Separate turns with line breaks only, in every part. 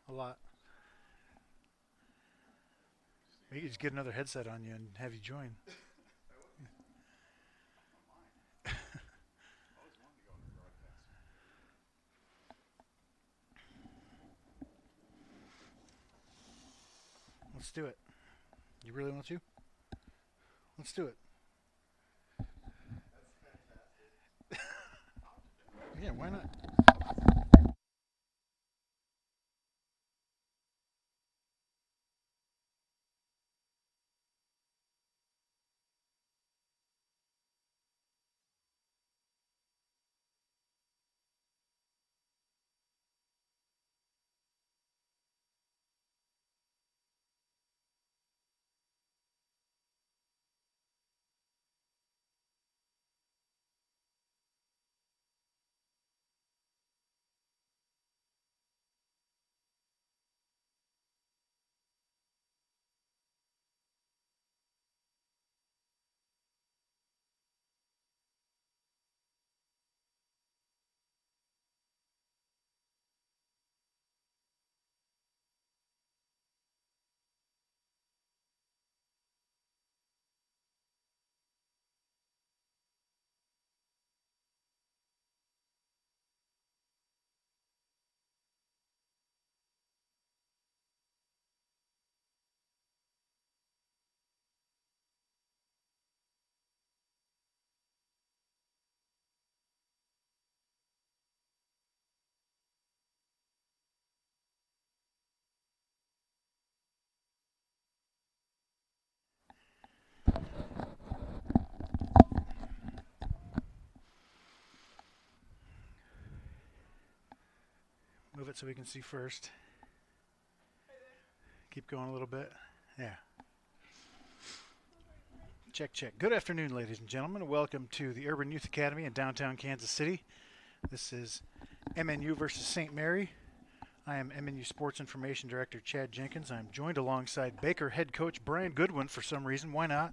a lot. We could just get another headset on you and have you join. Let's do it. You really want to? Let's do it. Yeah, why not? Move it so we can see first. Keep going a little bit. Yeah. Check, check. Good afternoon, ladies and gentlemen. Welcome to the Urban Youth Academy in downtown Kansas City. This is MNU versus St. Mary. I am MNU Sports Information Director Chad Jenkins. I'm joined alongside Baker head coach Brian Goodwin for some reason. Why not?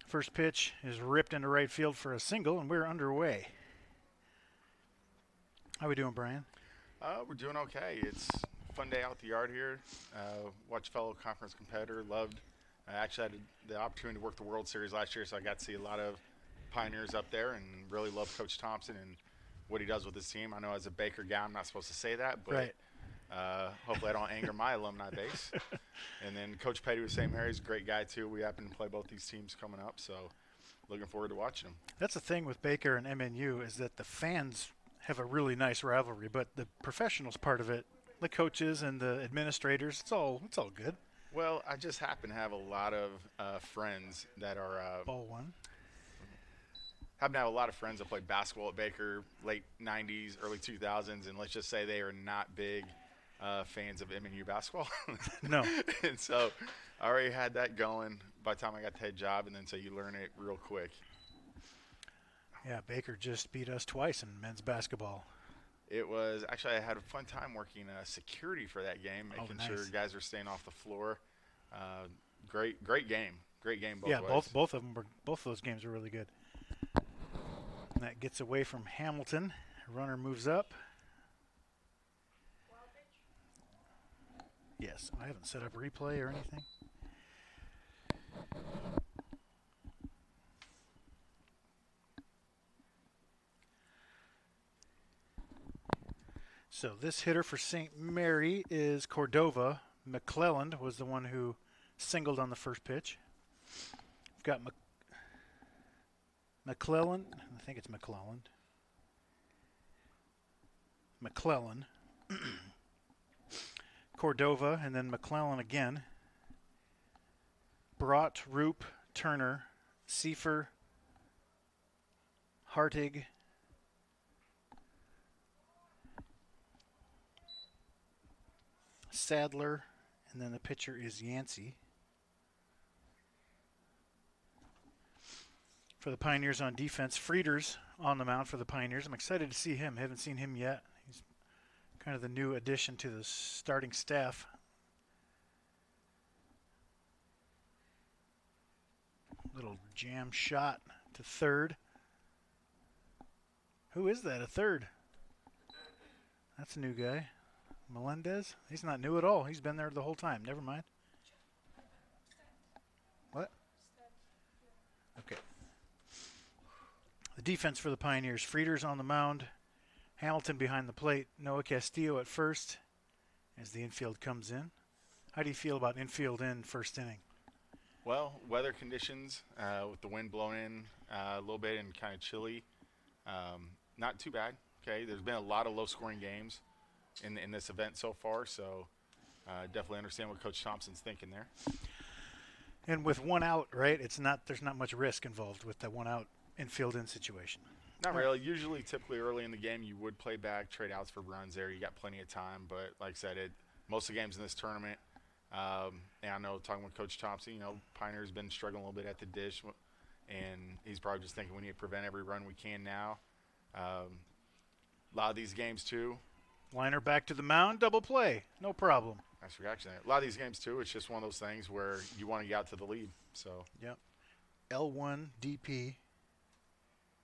First pitch is ripped into right field for a single, and we're underway. How we doing, Brian?
We're doing okay. It's a fun day out the yard here. Watched fellow conference competitor. Loved. I actually had the opportunity to work the World Series last year, so I got to see a lot of Pioneers up there, and really love Coach Thompson and what he does with his team. I know as a Baker guy, I'm not supposed to say that, but
Right.
hopefully I don't anger my alumni base. And then Coach Petty with St. Mary's, great guy too. We happen to play both these teams coming up, so looking forward to watching them.
That's the thing with Baker and MNU is that the fans have a really nice rivalry, but the professionals part of it, the coaches and the administrators, it's all good.
Well, I just happen to have a lot of friends that are
Ball one.
happen to have a lot of friends that played basketball at Baker late 90s, early 2000s, and let's just say they are not big fans of MNU basketball.
No.
And so I already had that going by the time I got the head job, and then so you learn it real quick.
Yeah, Baker just beat us twice in men's basketball.
It was actually I had a fun time working security for that game,
Oh,
making sure
nice.
guys were staying off the floor. Uh, great game both
Yeah,
ways.
both of those games were really good. And that gets away from Hamilton. Runner moves up. Yes, I haven't set up replay or anything. So this hitter for St. Mary is Cordova. McClelland was the one who singled on the first pitch. We've got McClellan. I think it's McClellan. McClellan. Cordova, and then McClellan again. Brought, Roop, Turner, Seifer, Hartig, Sadler, and then the pitcher is Yancey. For the Pioneers on defense, Frieders on the mound for the Pioneers. I'm excited to see him. Haven't seen him yet. He's kind of the new addition to the starting staff. Little jam shot to third. Who is that? A third? That's a new guy. Melendez? He's not new at all. He's been there the whole time. Never mind. What? Okay. The defense for the Pioneers. Frieder's on the mound. Hamilton behind the plate. Noah Castillo at first as the infield comes in. How do you feel about infield in first inning?
Well, weather conditions with the wind blowing in a little bit and kind of chilly. Not too bad. Okay, there's been a lot of low-scoring games in this event so far, so definitely understand what Coach Thompson's thinking there.
And with one out, right? There's not much risk involved with the one out infield in situation.
Not really. Usually, typically early in the game, you would play back, trade outs for runs there. You got plenty of time, but like I said, most of the games in this tournament. And I know talking with Coach Thompson, Pioneer's been struggling a little bit at the dish, and he's probably just thinking we need to prevent every run we can now. A lot of these games too.
Liner back to the mound, double play, no problem.
Nice reaction there. A lot of these games too, it's just one of those things where you want to get out to the lead. So.
Yep. L1 DP,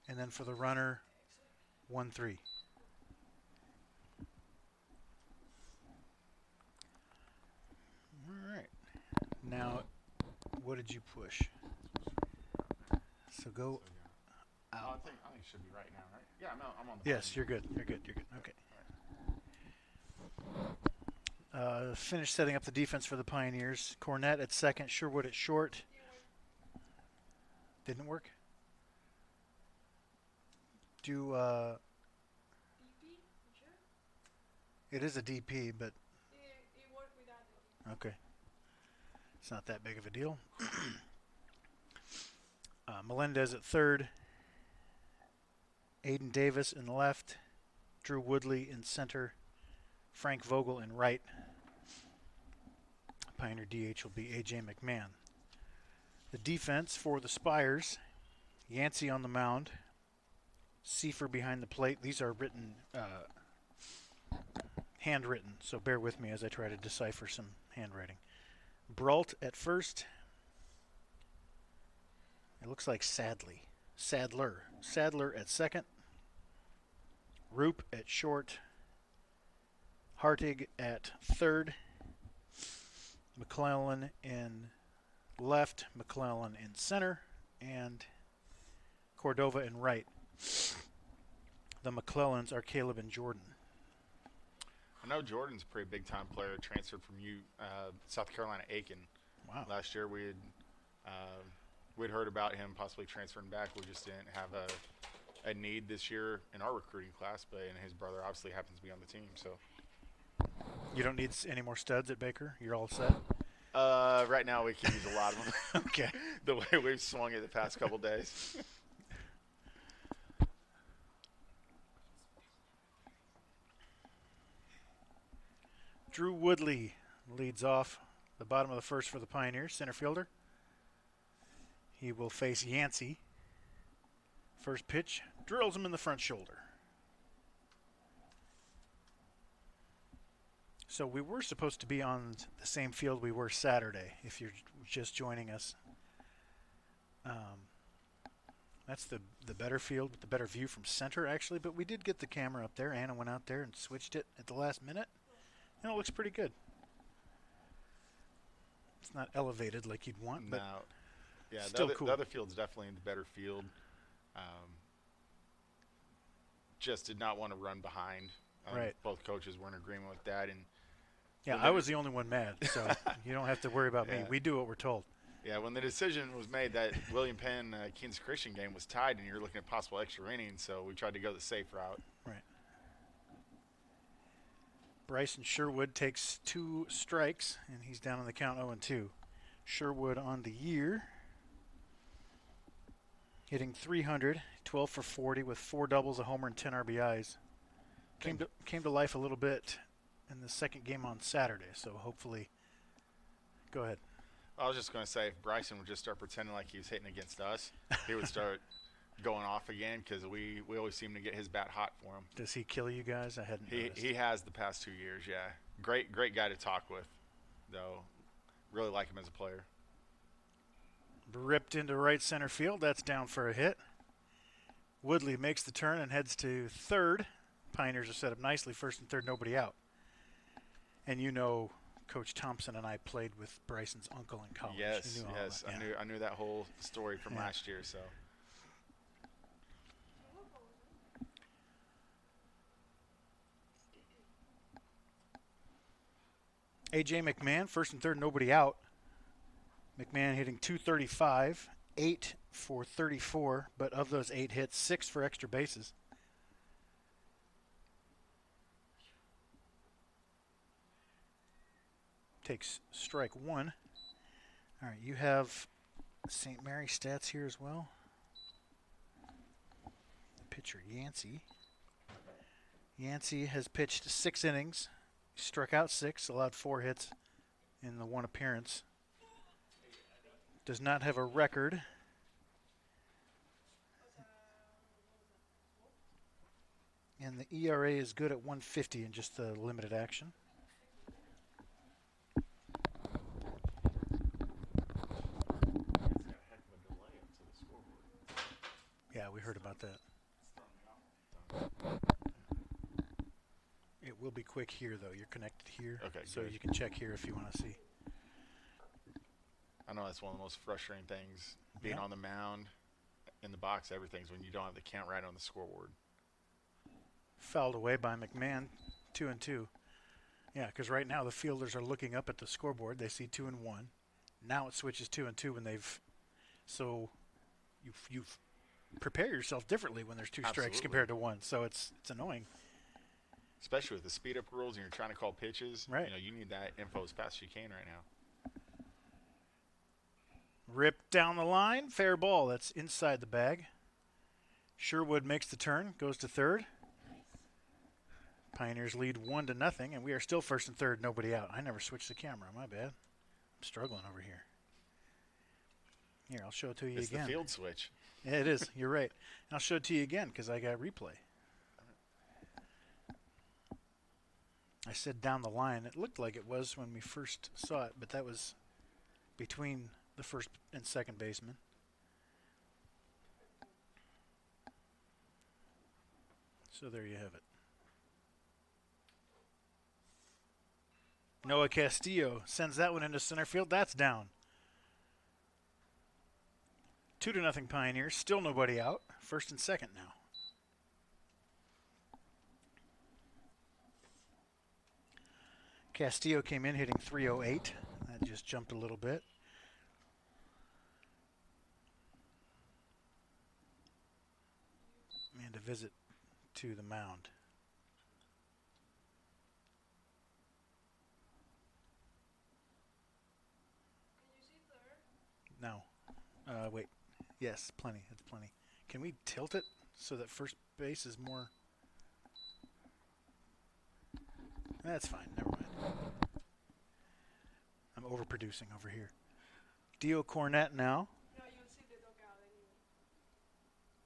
and then for the runner, 1-3. All right. Now, what did you push? So go out.
I think it should be right now, right? Yeah, I'm on the
Yes,
button.
you're good. You're good. Okay. Finish setting up the defense for the Pioneers. Cornett at second, Sherwood at short. Didn't work? Do
DP? You sure?
it is a DP, but
It worked without the DP.
okay. It's not that big of a deal. Melendez at third. Aiden Davis in left. Drew Woodley in center. Frank Vogel in right. Pioneer DH will be A.J. McMahon. The defense for the Spires. Yancey on the mound. Seifer behind the plate. These are written, handwritten, so bear with me as I try to decipher some handwriting. Brault at first. It looks like Sadler. Sadler at second. Roop at short. Hartig at third. McClellan in left. McClellan in center. And Cordova in right. The McClellans are Caleb and Jordan.
I know Jordan's a pretty big-time player, transferred from South Carolina Aiken.
Wow.
Last year we'd heard about him possibly transferring back. We just didn't have a need this year in our recruiting class, and his brother obviously happens to be on the team. So
You don't need any more studs at Baker? You're all set?
right now we can use a lot of them.
Okay.
The way we've swung it the past couple days.
Drew Woodley leads off the bottom of the first for the Pioneers, center fielder. He will face Yancey. First pitch, drills him in the front shoulder. So we were supposed to be on the same field we were Saturday, if you're just joining us. That's the better field with the better view from center, actually, but we did get the camera up there. Anna went out there and switched it at the last minute, and it looks pretty good. It's not elevated like you'd want, but
No. Yeah,
still cool.
The other field's definitely the better field. Just did not want to run behind.
Right.
Both coaches were in agreement with that, and
yeah, I was the only one mad, so you don't have to worry about me.
Yeah.
We do what we're told.
yeah, when the decision was made that William Penn Kansas Christian game was tied, and you're looking at possible extra innings, so we tried to go the safe route.
Right. Bryson Sherwood takes 2 strikes, and he's down on the count 0-2. Sherwood on the year, hitting 300, 12 for 40 with 4 doubles, a homer, and 10 RBIs. Came to life a little bit in the second game on Saturday, so hopefully. Go ahead.
I was just going to say, if Bryson would just start pretending like he was hitting against us, he would start going off again because we always seem to get his bat hot for him.
Does he kill you guys? I hadn't noticed.
He has the past 2 years, yeah. Great guy to talk with, though. Really like him as a player.
Ripped into right center field. That's down for a hit. Woodley makes the turn and heads to third. Pioneers are set up nicely, first and third, nobody out. And you know, Coach Thompson and I played with Bryson's uncle in college.
Yes,
You knew all
yes.
that. Yeah.
I knew that whole story from
Yeah.
last year. So
A.J. McMahon, first and third, nobody out. McMahon hitting .235, 8 for 34, but of those 8 hits, 6 for extra bases. Takes strike one. All right, you have St. Mary stats here as well. Pitcher Yancey. Yancey has pitched 6 innings, struck out 6, allowed 4 hits in the 1 appearance. Does not have a record. And the ERA is good at 150 in just the limited action. Yeah, we heard about that. It will be quick here, though. You're connected here.
Okay,
so
good.
you can check here if you want to see.
I know that's one of the most frustrating things, being
Yeah.
on the mound, in the box, everything's when you don't have the count right on the scoreboard.
Fouled away by McMahon, 2-2. Yeah, because right now the fielders are looking up at the scoreboard. They see 2-1. Now it switches 2-2 when they've. So you've prepare yourself differently when there's 2 strikes
Absolutely.
compared to 1. So it's annoying.
Especially with the speed up rules and you're trying to call pitches.
Right.
You know, you need that info as fast as you can right now.
Ripped down the line, fair ball. That's inside the bag. Sherwood makes the turn, goes to third. Pioneers lead 1-0, and we are still first and third, nobody out. I never switched the camera, my bad. I'm struggling over here. Here, I'll show it to you
It's
again.
the field switch.
Yeah, it is. You're right. And I'll show it to you again because I got replay. I said down the line. It looked like it was when we first saw it, but that was between the first and second baseman. So there you have it. Noah Castillo sends that one into center field. That's down. 2-0 Pioneers. Still nobody out. First and second now. Castillo came in hitting .308. That just jumped a little bit. And a visit to the mound.
Can you see third?
No. Wait. Yes, plenty. That's plenty. Can we tilt it so that first base is more... That's fine. Never mind. I'm overproducing over here. Dio Cornett now.
No, you'll see the dugout anyway.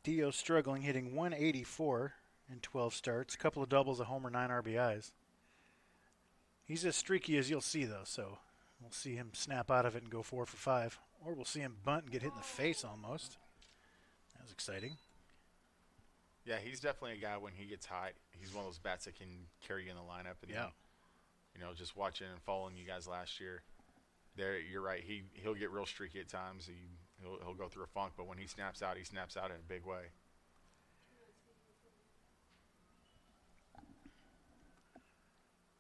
Dio struggling, hitting .184 in 12 starts. A couple of doubles, a homer, 9 RBIs. He's as streaky as you'll see, though, so we'll see him snap out of it and go 4 for 5. Or we'll see him bunt and get hit in the face almost. That was exciting.
Yeah, he's definitely a guy when he gets hot. He's one of those bats that can carry you in the lineup. And
Yeah.
You know, just watching and following you guys last year, there you're right. He'll get real streaky at times. He'll go through a funk, but when he snaps out in a big way.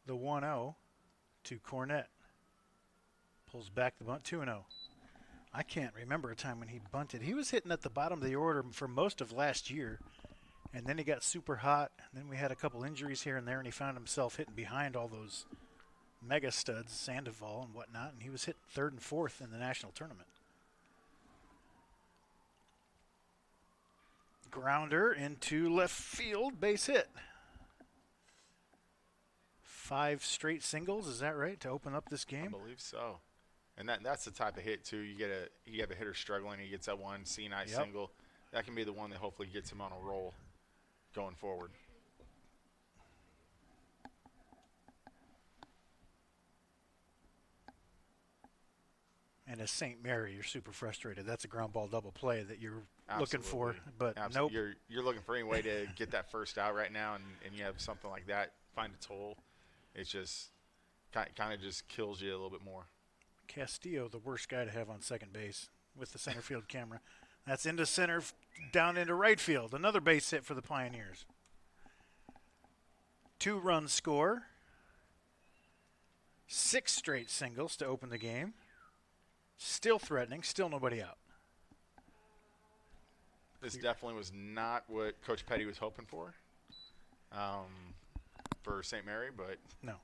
The 1-0 to Cornett. Pulls back the bunt, 2-0. I can't remember a time when he bunted. He was hitting at the bottom of the order for most of last year, and then he got super hot, and then we had a couple injuries here and there, and he found himself hitting behind all those mega studs, Sandoval and whatnot, and he was hitting third and fourth in the national tournament. Grounder into left field, base hit. 5 straight singles, is that right, to open up this
I
game?
believe so. And that's the type of hit too. You have a hitter struggling, he gets that one C-night
Yep.
single. That can be the one that hopefully gets him on a roll going forward.
And as St. Mary, you're super frustrated. That's a ground ball double play that you're looking for,
Absolutely.
but nope.
You're looking for any way to get that first out right now, and you have something like that find its hole. It's just kind of just kills you a little bit more.
Castillo, the worst guy to have on second base with the center field camera. That's into center, down into right field. Another base hit for the Pioneers. 2-run score. 6 straight singles to open the game. Still threatening, still nobody out.
This definitely was not what Coach Petty was hoping for St. Mary, but
No.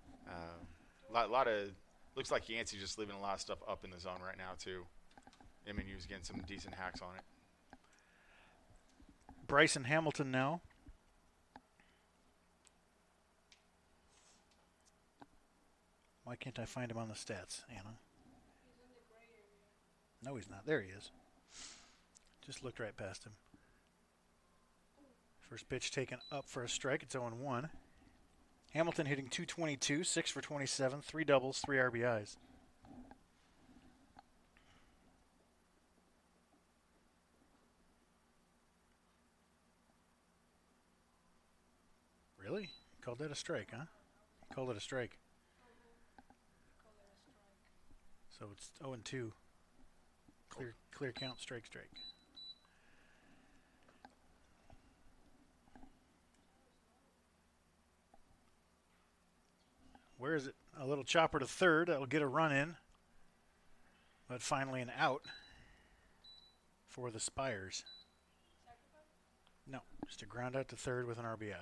lot of looks like Yancey's just leaving a lot of stuff up in the zone right now too. MNU's getting some decent hacks on it.
Bryson Hamilton now. Why can't I find him on the stats, Anna?
He's in the gray area.
No, he's not. There he is. Just looked right past him. First pitch taken up for a strike. It's 0-1. Hamilton hitting .222, 6 for 27, 3 doubles, 3 RBIs. Really? Called that a strike, huh? Called it a strike.
Call it a strike.
So it's 0-2. Clear count, strike. Where is it? A little chopper to third. That'll get a run in. But finally an out for the Spires. No, just a ground out to third with an RBI.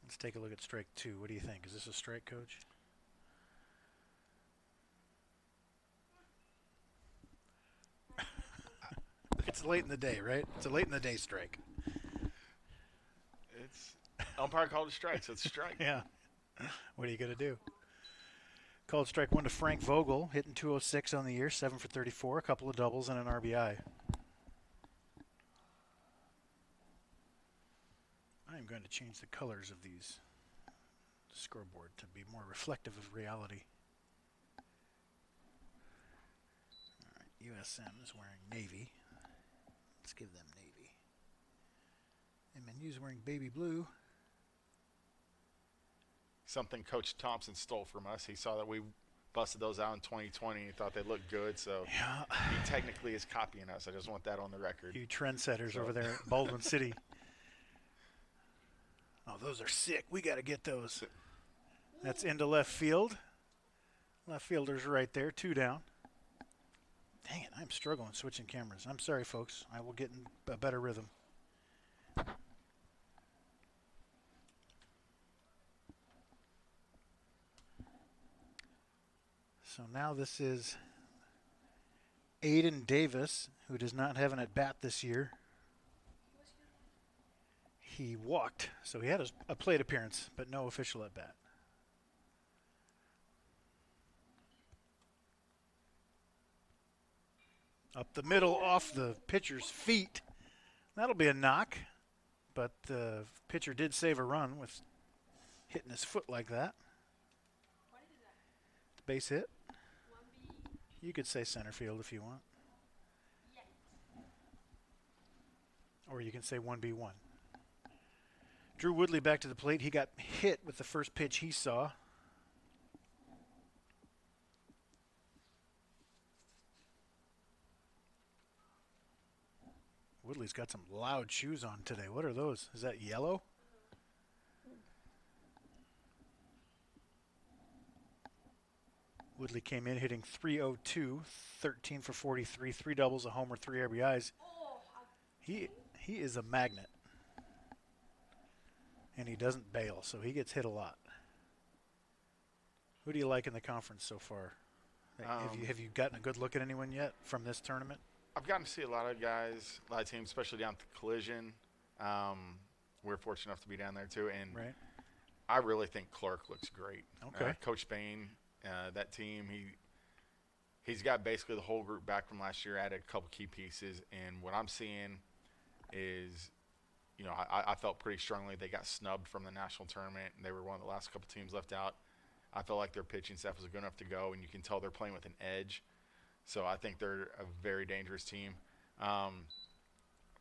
Let's take a look at strike 2. What do you think? Is this a strike, Coach? It's late in the day, right? It's a late in the day strike.
It's umpire called a strike, so it's a strike.
Yeah. What are you going to do? Called strike 1 to Frank Vogel, hitting .206 on the year, 7 for 34, a couple of doubles and an RBI. I am going to change the colors of these scoreboard to be more reflective of reality. All right, USM is wearing navy. Let's give them navy. MNU's wearing baby blue.
Something Coach Thompson stole from us. He saw that we busted those out in 2020 and thought they looked good, so
Yeah.
he technically is copying us. I just want that on the record.
You trendsetters over there at Baldwin City. Oh, those are sick. We got to get those. That's into left field. Left fielder's right there, 2 down. Dang it, I'm struggling switching cameras. I'm sorry, folks. I will get in a better rhythm. So now this is Aiden Davis, who does not have an at-bat this year. He walked, so he had a plate appearance, but no official at-bat. Up the middle, off the pitcher's feet. That'll be a knock, but the pitcher did save a run with hitting his foot like that.
What is that?
Base hit.
1B.
You could say center field if you want.
Yes.
Or you can say 1B1. Drew Woodley back to the plate. He got hit with the first pitch he saw. Woodley's got some loud shoes on today. What are those? Is that yellow? Woodley came in hitting .302, 13 for 43, 3 doubles, a homer, 3 RBIs.
Oh,
He is a magnet. And he doesn't bail, so he gets hit a lot. Who do you like in the conference so far? Have you gotten a good look at anyone yet from this tournament?
I've gotten to see a lot of guys, a lot of teams, especially down at the Collision. We're fortunate enough to be down there too, and
Right.
I really think Clark looks great.
Okay.
Coach Bain, that team, he's got basically the whole group back from last year, added a couple key pieces, and what I'm seeing is I felt pretty strongly they got snubbed from the national tournament, and they were one of the last couple teams left out. I felt like their pitching staff was good enough to go, and you can tell they're playing with an edge. So I think they're a very dangerous team.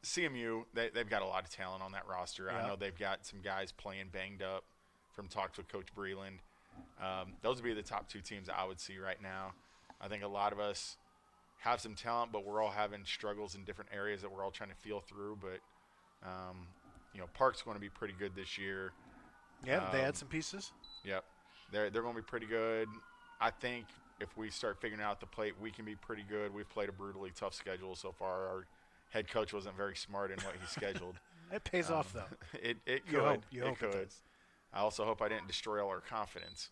CMU, they've got a lot of talent on that roster.
Yeah.
I know they've got some guys playing banged up from talks with Coach Breland. Those would be the top two teams I would see right now. I think a lot of us have some talent, but we're all having struggles in different areas that we're all trying to feel through. But, Park's going to be pretty good this year.
Yeah, they had some pieces.
Yep. They're going to be pretty good. I think if we start figuring out the plate, we can be pretty good. We've played a brutally tough schedule so far. Our head coach wasn't very smart in what he scheduled.
It pays off, though.
It could.
You hope it does.
I also hope I didn't destroy all our confidence.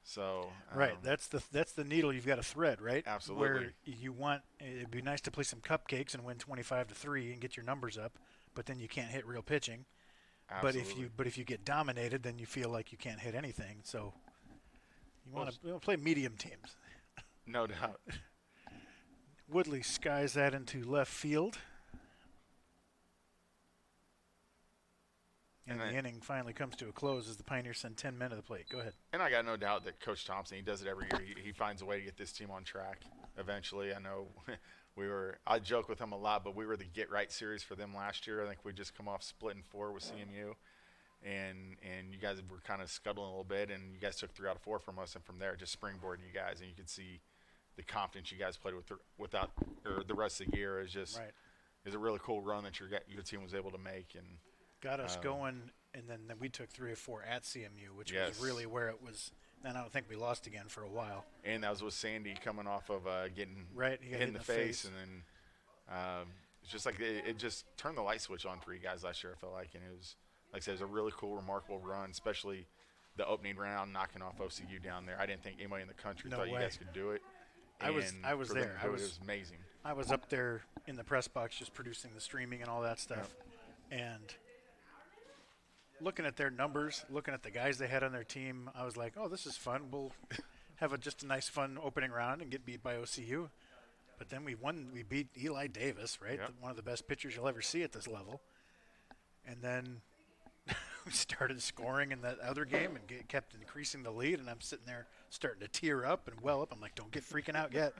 So
Right, that's the needle you've got to thread, right?
Absolutely.
Where it'd be nice to play some cupcakes and win 25-3 and get your numbers up, but then you can't hit real pitching.
Absolutely.
But if you get dominated, then you feel like you can't hit anything. So you want to play medium teams.
No doubt.
Woodley skies that into left field. And the inning finally comes to a close as the Pioneers send 10 men to the plate. Go ahead.
And I got no doubt that Coach Thompson, he does it every year. He finds a way to get this team on track eventually. I know I joke with him a lot, but we were the Get Right series for them last year. I think we just come off splitting 4 with CMU. And you guys were kind of scuttling a little bit, and you guys took 3 out of 4 from us. And from there, just springboarding you guys. And you could see the confidence you guys played without the rest of the year is just is a really cool run that your team was able to make. And
got us going, and then we took 3 or 4 at CMU, which was really where it was. And I don't think we lost again for a while. And
that was with Sandy coming off of getting hit in the face. And then it's just like it just turned the light switch on for you guys last year, I felt like. And it was, like I said, it was a really cool, remarkable run, especially the opening round, knocking off OCU down there. I didn't think anybody in the country thought you guys could do it.
I was there.
It was amazing.
I was up there in the press box just producing the streaming and all that stuff. Yep. And looking at their numbers, looking at the guys they had on their team, I was like, oh, this is fun. We'll have just a nice, fun opening round and get beat by OCU. But then we beat Eli Davis, right?
Yep.
One of the best pitchers you'll ever see at this level. And then we started scoring in that other game and kept increasing the lead, and I'm sitting there starting to tear up and well up. I'm like, don't get freaking out yet.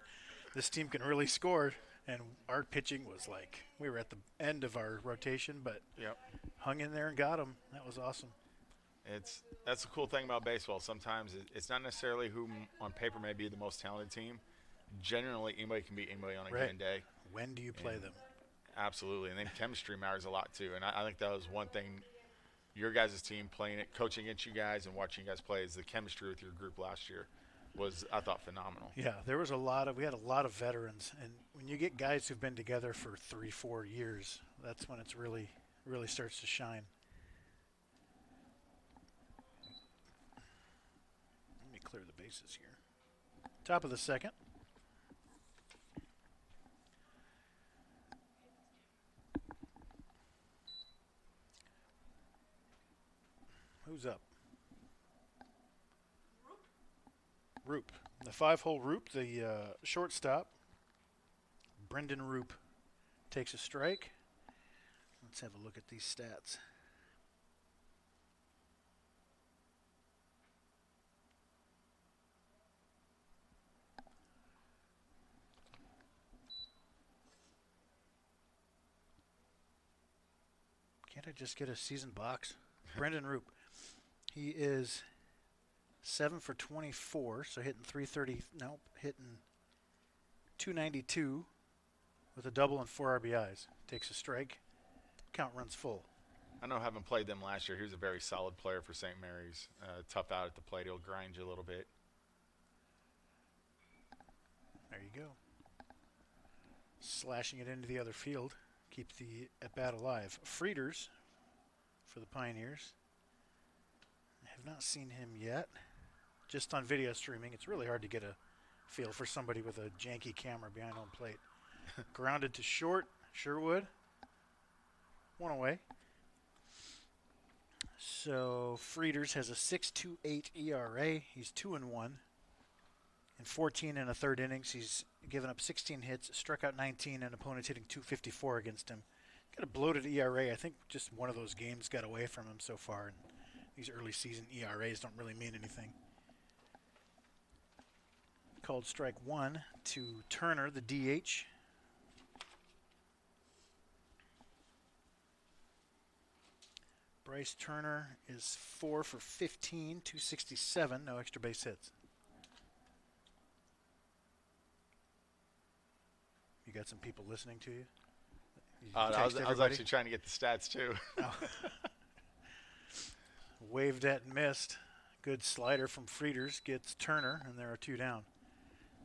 This team can really score. And our pitching was like, we were at the end of our rotation, but hung in there and got them. That was awesome.
That's the cool thing about baseball. Sometimes it's not necessarily who on paper may be the most talented team. Generally, anybody can beat anybody on a given day.
When do you play them?
Absolutely. And then chemistry matters a lot too. And I think that was one thing your guys' team playing it, coaching against you guys and watching you guys play is the chemistry with your group last year was, I thought, phenomenal.
Yeah, we had a lot of veterans. And when you get guys who've been together for 3-4 years, that's when it's really starts to shine. Let me clear the bases here. Top of the second. Who's up? Roop. The 5-hole Roop, the shortstop. Brendan Roop takes a strike. Let's have a look at these stats. Can't I just get a season box? Brendan Roop. He is 7 for 24, so hitting 330. Nope, hitting 292 with a double and 4 RBIs. Takes a strike. Count runs full.
I know, having played them last year, he was a very solid player for St. Mary's. Tough out at the plate. He'll grind you a little bit.
There you go. Slashing it into the other field. Keep the at-bat alive. Frieders for the Pioneers. I have not seen him yet. Just on video streaming. It's really hard to get a feel for somebody with a janky camera behind home plate. Grounded to short. Sherwood. 1 away. So Frieders has a 6.28 ERA. He's 2-1. In 14 and a third innings, he's given up 16 hits, struck out 19, and opponents hitting 254 against him. got a bloated ERA. I think just one of those games got away from him so far. And these early season ERAs don't really mean anything. Called strike one to Turner, the DH. Bryce Turner is 4 for 15, 267, no extra base hits. You got some people listening to you? You
I
text
was
everybody?
actually trying to get the stats too.
Oh. Waved at and missed. Good slider from Frieders gets Turner, and there are 2 down.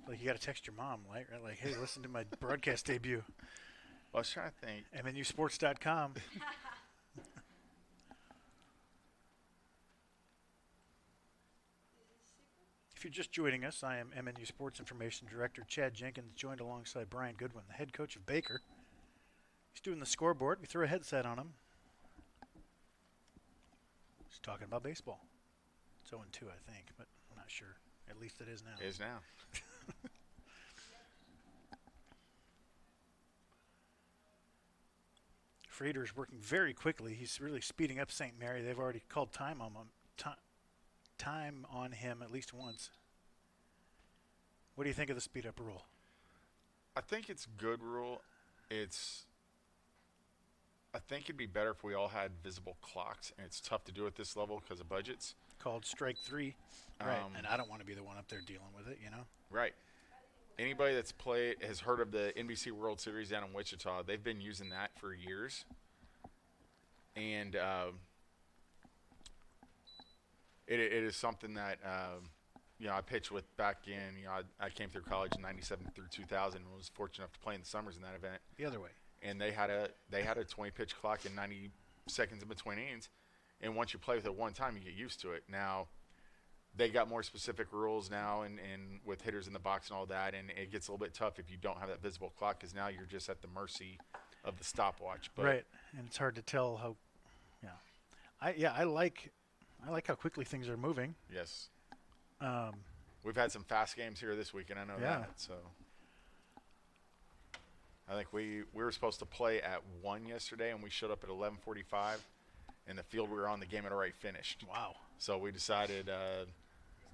Like, you got to text your mom, right? Like, hey, listen to my broadcast debut.
I was trying to think.
MNUsports.com. If you're just joining us, I am MNU Sports Information Director Chad Jenkins, joined alongside Brian Goodwin, the head coach of Baker. He's doing the scoreboard. We threw a headset on him. He's talking about baseball. It's 0-2, I think, but I'm not sure. At least it is now.
It is now.
Frieder's working very quickly. He's really speeding up St. Mary. They've already called time on him at least once. What do you think of the speed up rule?
I think it's a good rule. I think it'd be better if we all had visible clocks, and it's tough to do at this level because of budgets.
Called strike 3. Right, and I don't want to be the one up there dealing with it, you know?
Right. Anybody that's has heard of the NBC World Series down in Wichita. They've been using that for years. And it is something that, I pitched with back in, I came through college in 97 through 2000 and was fortunate enough to play in the summers in that event.
The other way.
And they had a 20-pitch clock and 90 seconds in between innings. And once you play with it one time, you get used to it. Now, they got more specific rules now and with hitters in the box and all that, and it gets a little bit tough if you don't have that visible clock because now you're just at the mercy of the stopwatch. But
right, and it's hard to tell how. I like how quickly things are moving.
Yes. We've had some fast games here this week, and I know that. So I think we were supposed to play at 1 yesterday, and we showed up at 11:45, and the field we were on, the game had already finished.
Wow.
So we decided,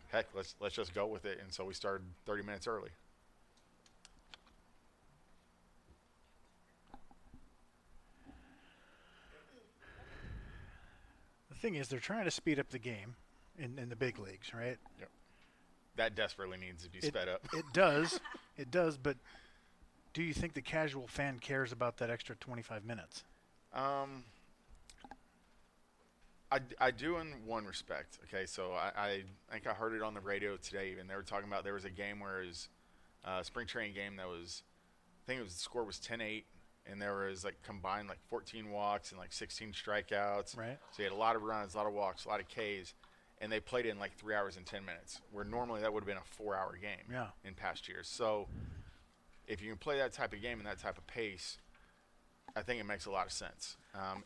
heck, let's just go with it, and so we started 30 minutes early.
The thing is, they're trying to speed up the game in the big leagues, right?
Yep. That desperately needs to be sped up.
It does. It does, but do you think the casual fan cares about that extra 25 minutes?
I do in one respect. Okay, so I think I heard it on the radio today, and they were talking about there was a game where it was a spring training game that was, I think the score was 10-8, and there was combined 14 walks and 16 strikeouts.
Right.
So you had a lot of runs, a lot of walks, a lot of Ks, and they played it in 3 hours and 10 minutes, where normally that would have been a 4-hour game in past years. So if you can play that type of game and that type of pace, I think it makes a lot of sense.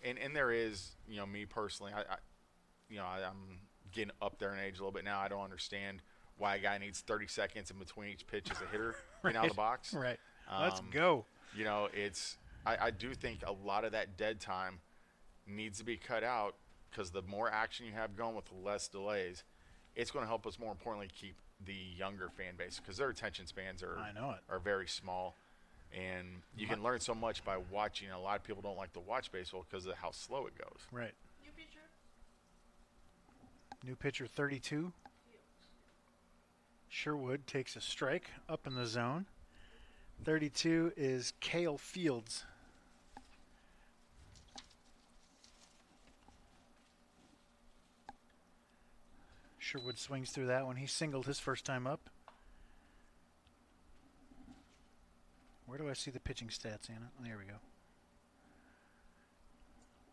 And there is, me personally, I'm getting up there in age a little bit now. I don't understand why a guy needs 30 seconds in between each pitch as a hitter right out of the box.
Right. Let's go.
I do think a lot of that dead time needs to be cut out because the more action you have going with the less delays, it's going to help us, more importantly, keep the younger fan base because their attention spans are very small. And you can learn so much by watching. A lot of people don't like to watch baseball because of how slow it goes.
Right.
New pitcher?
New pitcher 32. Sherwood takes a strike up in the zone. 32 is Cale Fields. Sherwood swings through that one. He singled his first time up. Where do I see the pitching stats, Anna? Oh, there we go.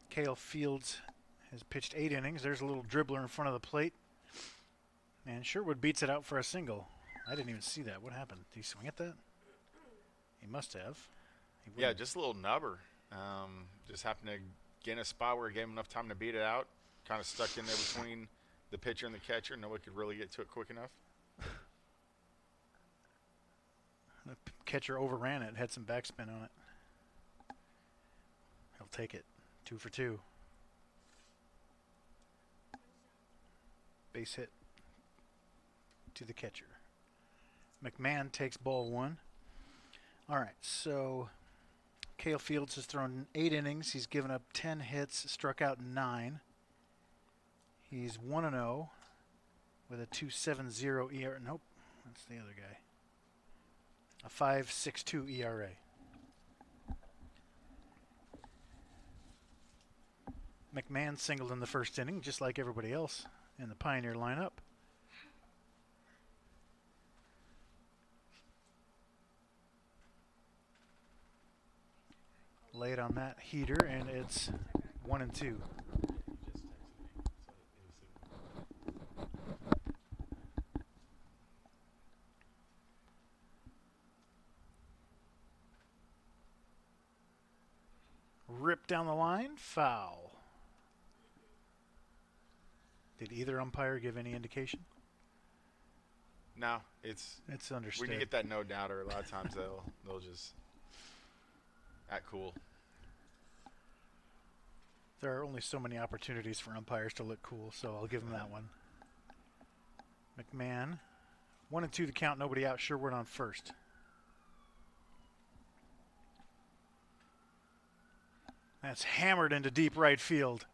Cale Fields has pitched 8 innings. There's a little dribbler in front of the plate. And Sherwood beats it out for a single. I didn't even see that. What happened? Did he swing at that? He must have.
Yeah, just a little nubber. Just happened to get in a spot where he gave him enough time to beat it out. Kind of stuck in there between the pitcher and the catcher. Nobody could really get to it quick enough. The catcher overran it, had some backspin on it. He'll
take it. 2 for 2. Base hit to the catcher. McMahon takes ball 1. All right, so Cale Fields has thrown 8 innings. He's given up 10 hits, struck out 9. He's 1-0 with a 2.70 ERA. Nope, that's the other guy. A 5.62 ERA. McMahon singled in the first inning, just like everybody else in the Pioneer lineup. Laid on that heater, and it's 1-2. Ripped down the line, foul. Did either umpire give any indication?
No, it's
understood.
when you get that no doubter, a lot of times they'll just act cool.
There are only so many opportunities for umpires to look cool, so I'll give them that one. McMahon, 1-2 the count, nobody out. Sherwood on first. That's hammered into deep right field.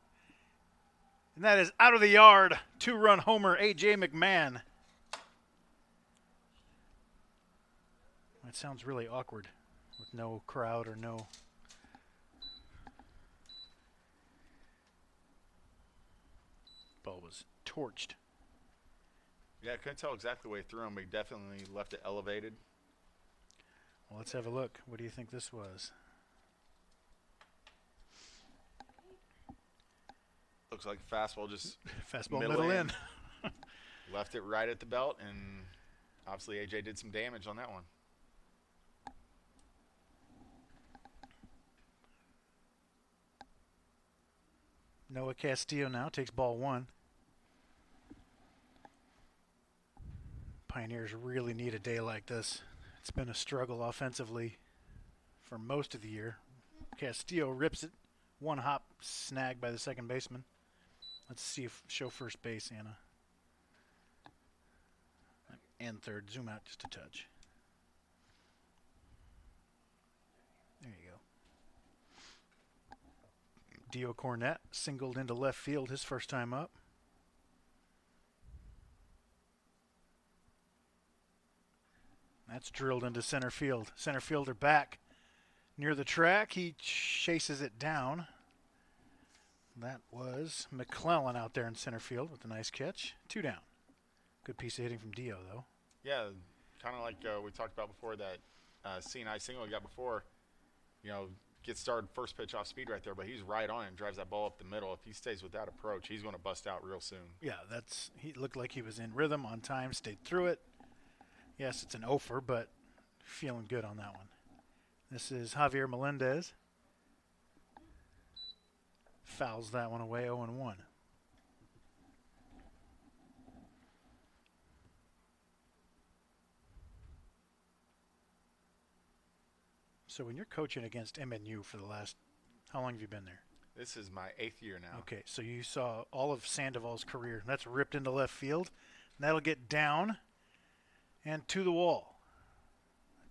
And that is out of the yard. 2-run homer, A.J. McMahon. That sounds really awkward with no crowd or no. Ball was torched.
Yeah, I couldn't tell exactly where he threw him, but he definitely left it elevated.
Well, let's have a look. What do you think this was?
Looks like a fastball just
Fastball middle in.
left it right at the belt, and obviously AJ did some damage on that one.
Noah Castillo now takes ball 1. Pioneers really need a day like this. It's been a struggle offensively for most of the year. Castillo rips it. 1 hop snag by the second baseman. Let's see if show first base, Anna. And third. Zoom out just a touch. There you go. Dio Cornette singled into left field his first time up. That's drilled into center field. Center fielder back near the track. He chases it down. That was McClellan out there in center field with a nice catch. 2 down. Good piece of hitting from Dio, though.
Yeah, kind of like we talked about before, that C&I single he got before. You know, gets started first pitch off speed right there, but he's right on it and drives that ball up the middle. If he stays with that approach, he's going to bust out real soon.
Yeah, he looked like he was in rhythm, on time, stayed through it. Yes, it's an offer, but feeling good on that one. This is Javier Melendez. Fouls that one away, 0-1. So when you're coaching against MNU for the last, how long have you been there?
This is my 8th year now.
Okay, so you saw all of Sandoval's career. That's ripped into left field. And that'll get down and to the wall.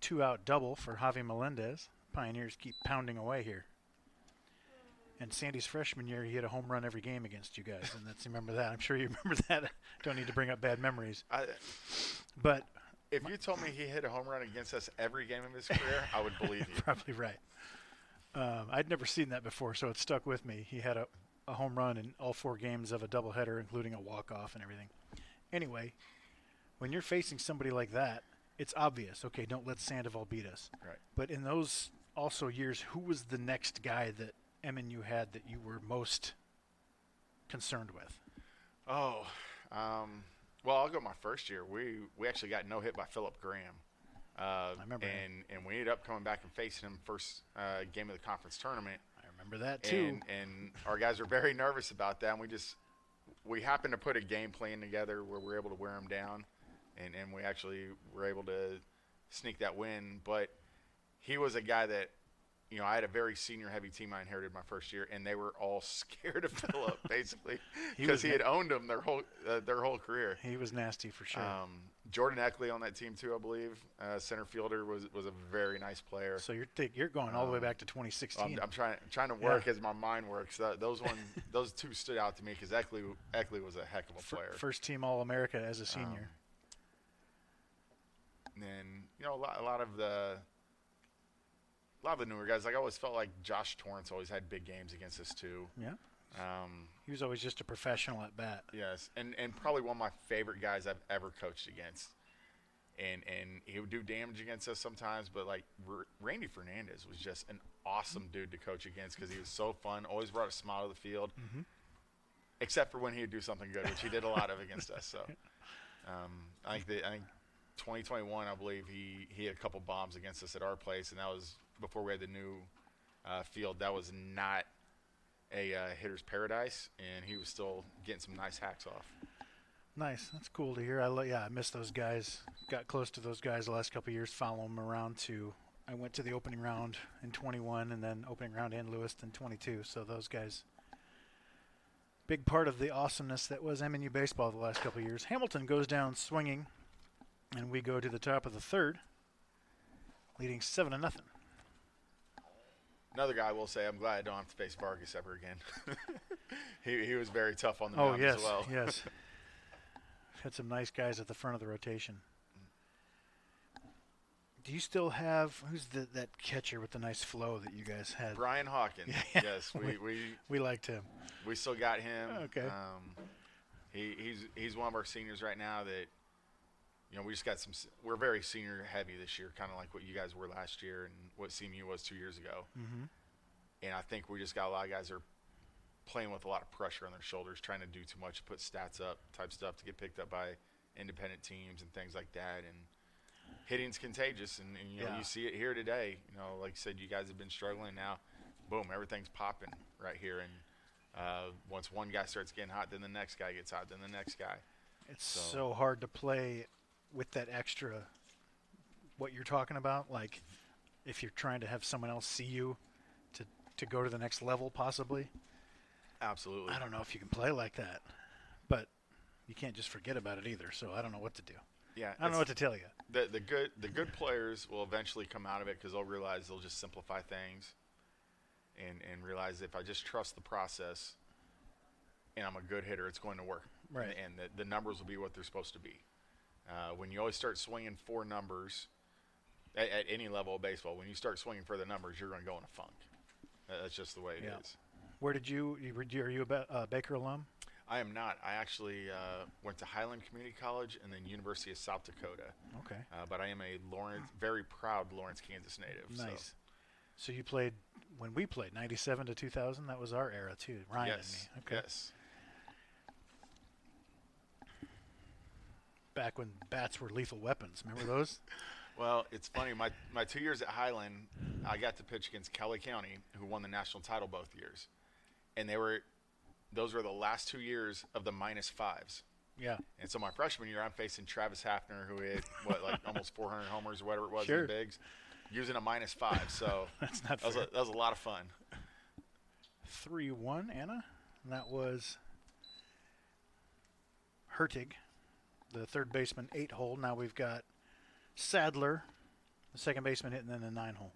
2-out double for Javi Melendez. Pioneers keep pounding away here. And Sandy's freshman year, he hit a home run every game against you guys. And that's, remember that. I'm sure you remember that. Don't need to bring up bad memories. But
if you told me he hit a home run against us every game of his career, I would believe you.
Probably right. I'd never seen that before, so it stuck with me. He had a home run in all 4 games of a doubleheader, including a walk-off and everything. Anyway, when you're facing somebody like that, it's obvious. Okay, don't let Sandoval beat us.
Right.
But in those also years, who was the next guy that MNU had that you were most concerned with?
Oh, well, I'll go my first year. We actually got no hit by Philip Graham.
I remember
and we ended up coming back and facing him first game of the conference tournament.
I remember that too.
And our guys were very nervous about that. And we happened to put a game plan together where we were able to wear him down, and we actually were able to sneak that win. But he was a guy that I had a very senior-heavy team I inherited my first year, and they were all scared of Phillip, basically, because he had owned them their whole career.
He was nasty for sure.
Jordan Eckley on that team too, I believe. Center fielder was a very nice player.
So you're going all the way back to 2016.
I'm trying to work as my mind works. Those two stood out to me because Eckley was a heck of a player.
First team All-America as a senior.
And then a lot of the newer guys. Like I always felt like Josh Torrance always had big games against us too.
Yeah. He was always just a professional at bat.
Yes, and probably one of my favorite guys I've ever coached against. And he would do damage against us sometimes, but like Randy Fernandez was just an awesome dude to coach against because he was so fun. Always brought a smile to the field, except for when he would do something good, which he did a lot of against us. So I think 2021, I believe he had a couple bombs against us at our place, and that was before we had the new field. That was not a hitter's paradise, and he was still getting some nice hacks off.
Nice. That's cool to hear. I miss those guys. Got close to those guys the last couple of years, following them around to. I went to the opening round in 21 and then opening round in Lewiston 22. So those guys, big part of the awesomeness that was MNU baseball the last couple of years. Hamilton goes down swinging, and we go to the top of the third, leading 7-0.
Another guy I will say, I'm glad I don't have to face Vargas ever again. he was very tough on the mound as well.
Yes. Had some nice guys at the front of the rotation. Do you still have who's that catcher with the nice flow that you guys had?
Brian Hawkins.
Yeah.
Yes,
we liked him.
We still got him.
Okay.
He's one of our seniors right now that we just got some. We're very senior heavy this year, kind of like what you guys were last year and what CMU was 2 years ago.
Mm-hmm.
And I think we just got a lot of guys that are playing with a lot of pressure on their shoulders, trying to do too much, put stats up type stuff to get picked up by independent teams and things like that. And hitting's contagious, and you see it here today. Like you said, you guys have been struggling. Now, boom, everything's popping right here. And once one guy starts getting hot, then the next guy gets hot, then the next guy.
It's so hard to play with that extra, what you're talking about, like if you're trying to have someone else see you to go to the next level possibly.
Absolutely.
I don't know if you can play like that, but you can't just forget about it either, so I don't know what to do.
Yeah,
I don't know what to tell you.
The good players will eventually come out of it because they'll realize they'll just simplify things and realize if I just trust the process and I'm a good hitter, it's going to work.
Right.
And the numbers will be what they're supposed to be. When you always start swinging for numbers at any level of baseball, when you start swinging for the numbers, you're going to go in a funk. That's just the way it is.
Where did are you a Baker alum?
I am not. I actually went to Highland Community College and then University of South Dakota.
Okay.
But I am a very proud Lawrence, Kansas native.
Nice. So you played when we played 97 to 2000. That was our era too. Ryan and me. Okay.
Yes.
Back when bats were lethal weapons. Remember those?
Well, it's funny. My 2 years at Highland, I got to pitch against Kelly County, who won the national title both years, and those were the last 2 years of the -5s.
Yeah.
And so my freshman year, I'm facing Travis Hafner, who hit almost 400 homers or whatever it was
Sure.
in the bigs, using a -5. So
that's not
fair. That was a lot of fun.
3-1, Anna, and that was Hertig, the third baseman, 8-hole. Now we've got Sadler, the second baseman, hitting in the 9-hole.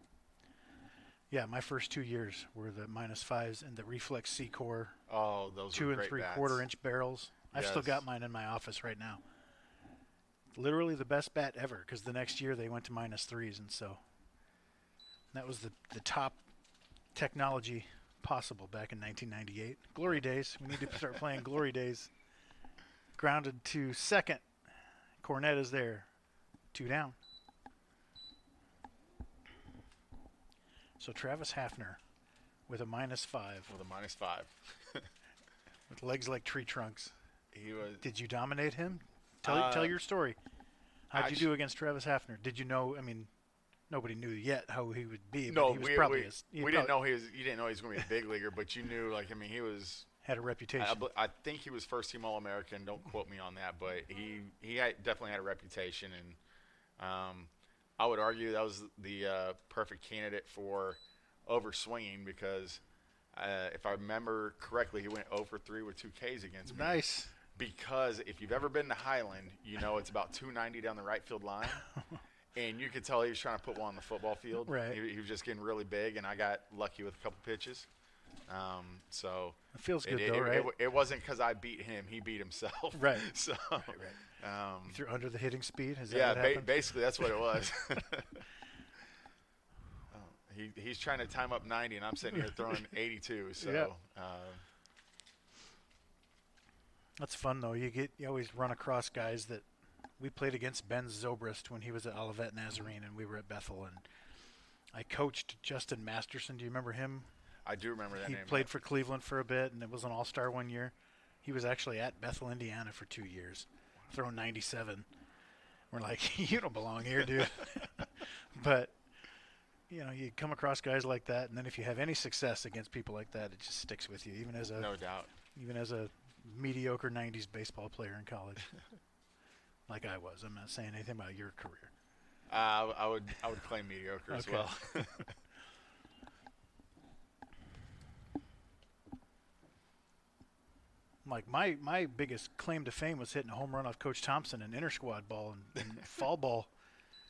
Yeah, my first 2 years were the -5s and the Reflex C-Core.
Oh, those
2
were
and
great
3/4 inch barrels. I've still got mine in my office right now. Literally the best bat ever, because the next year they went to -3s, and so that was the top technology possible back in 1998. Glory days. We need to start playing glory days. Grounded to second. Cornette is there. 2 down. So Travis Hafner with a -5.
With a -5.
With legs like tree trunks.
He was.
Did you dominate him? Tell your story. How'd you do against Travis Hafner? Did you know? I mean, nobody knew yet how he would be.
No,
but he was probably
we didn't know he was. You didn't know he was going to be a big leaguer, but you knew, he was.
Had a reputation.
I think he was first team All-American. Don't quote me on that, but he definitely had a reputation, and I would argue that was the perfect candidate for over swinging because if I remember correctly, he went over 3 with 2 Ks against me.
Nice.
Because if you've ever been to Highland, you know it's about 290 down the right field line. And you could tell he was trying to put one on the football field.
Right.
He was just getting really big, and I got lucky with a couple pitches. So
It feels good, though, right?
It wasn't because I beat him; he beat himself.
Right.
So,
right. You threw under the hitting speed? Is that
yeah,
what happened?
basically that's what it was. He's trying to time up 90, and I'm sitting here throwing 82. So.
Yeah. That's fun, though. You always run across guys that we played against. Ben Zobrist when he was at Olivet Nazarene, and we were at Bethel. And I coached Justin Masterson. Do you remember him?
I do remember that name.
He played for Cleveland for a bit, and it was an all-star one year. He was actually at Bethel, Indiana for 2 years, throwing 97. We're like, you don't belong here, dude. But, you come across guys like that, and then if you have any success against people like that, it just sticks with you, even as
no doubt.
Even as a mediocre 90s baseball player in college, like I was. I'm not saying anything about your career.
I would claim mediocre as well.
Like my biggest claim to fame was hitting a home run off Coach Thompson in inter-squad ball and fall ball,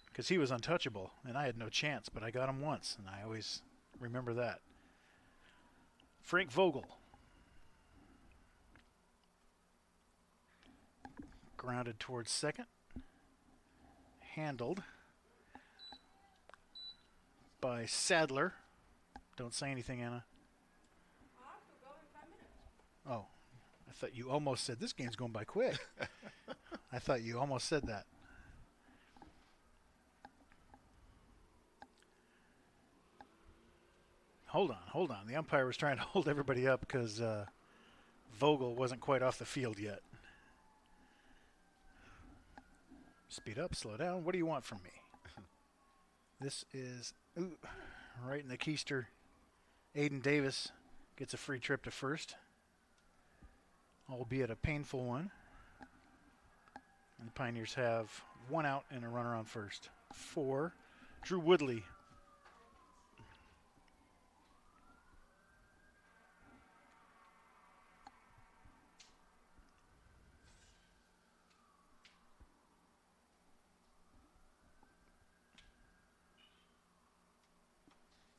because he was untouchable and I had no chance, but I got him once, and I always remember that. Frank Vogel. Grounded towards second. Handled by Sadler. Don't say anything, Anna.
I have to go in 5 minutes.
Oh, I thought you almost said this game's going by quick. I thought you almost said that. Hold on. The umpire was trying to hold everybody up because Vogel wasn't quite off the field yet. Speed up, slow down. What do you want from me? This is right in the keister. Aiden Davis gets a free trip to first, albeit a painful one. And the Pioneers have 1 out and a runner on first. 4. Drew Woodley.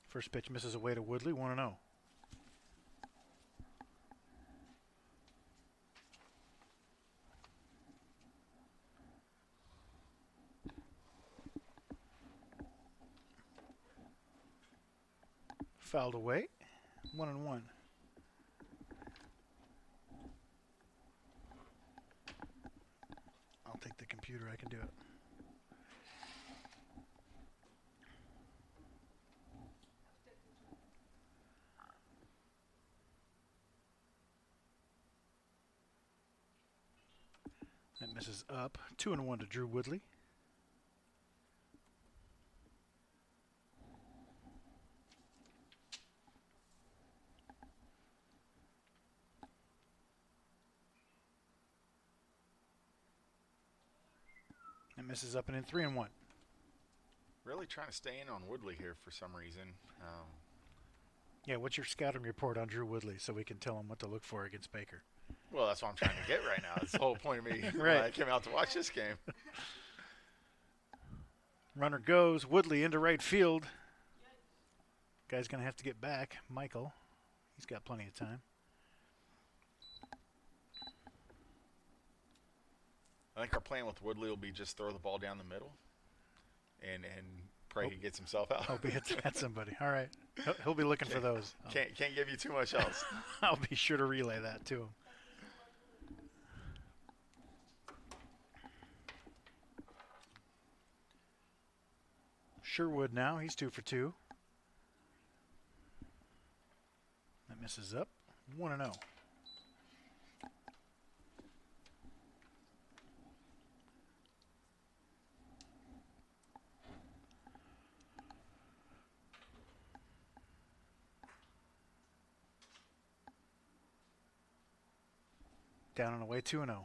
First pitch misses away to Woodley, 1-0. Fouled away, 1-1. I'll take the computer, I can do it. That misses up. 2-1 to Drew Woodley. That misses up and in 3-1.
Really trying to stay in on Woodley here for some reason.
Yeah, what's your scouting report on Drew Woodley so we can tell him what to look for against Baker?
Well, that's what I'm trying to get right now. That's the whole point of me when
Right.
I came out to watch this game.
Runner goes. Woodley into right field. Guy's going to have to get back. Michael. He's got plenty of time.
I think our plan with Woodley will be just throw the ball down the middle and pray he gets himself out.
Hope he hits at somebody. All right. He'll be looking for those.
Can't give you too much else.
I'll be sure to relay that to him. Sherwood now. He's 2 for 2. That misses up. 1-0. Down and away, 2-0.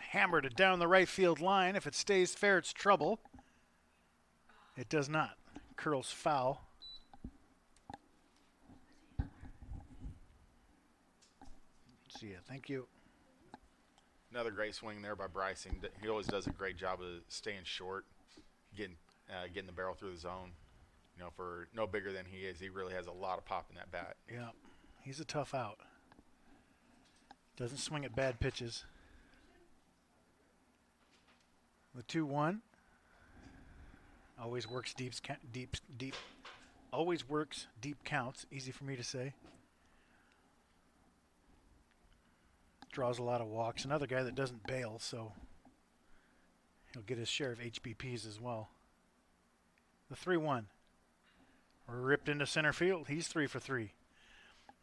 hammered it down the right field line. If it stays fair, it's trouble. It does not. Curls foul. See ya. Thank you.
Another great swing there by Bryson. He always does a great job of staying short, getting the barrel through the zone. You know, for no bigger than he is, he really has a lot of pop in that bat.
Yeah, he's a tough out. Doesn't swing at bad pitches. The 2-1 always works deep. Always works deep counts. Easy for me to say. Draws a lot of walks. Another guy that doesn't bail, so he'll get his share of HBPs as well. The 3-1. Ripped into center field. He's 3 for 3.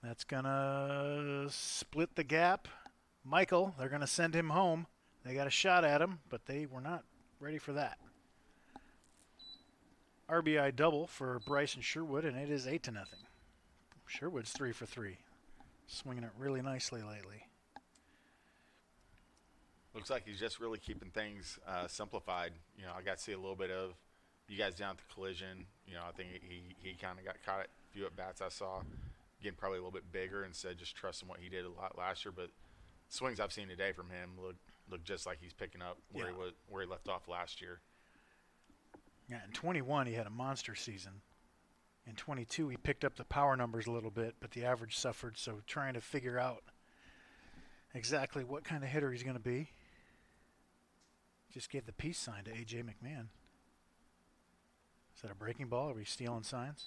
That's going to split the gap. Michael, they're going to send him home. They got a shot at him, but they were not ready for that. RBI double for Bryson Sherwood, and it is 8-0. Sherwood's 3 for 3. Swinging it really nicely lately.
Looks like he's just really keeping things simplified. You know, I got to see a little bit of you guys down at the collision. You know, I think he kind of got caught at a few at-bats I saw. Getting probably a little bit bigger instead of just trusting what he did a lot last year. But swings I've seen today from him look just like he's picking up where he left off last year.
Yeah, in 21 he had a monster season. In 22 he picked up the power numbers a little bit, but the average suffered. So trying to figure out exactly what kind of hitter he's going to be. Just gave the peace sign to A.J. McMahon. Is that a breaking ball? Are we stealing signs?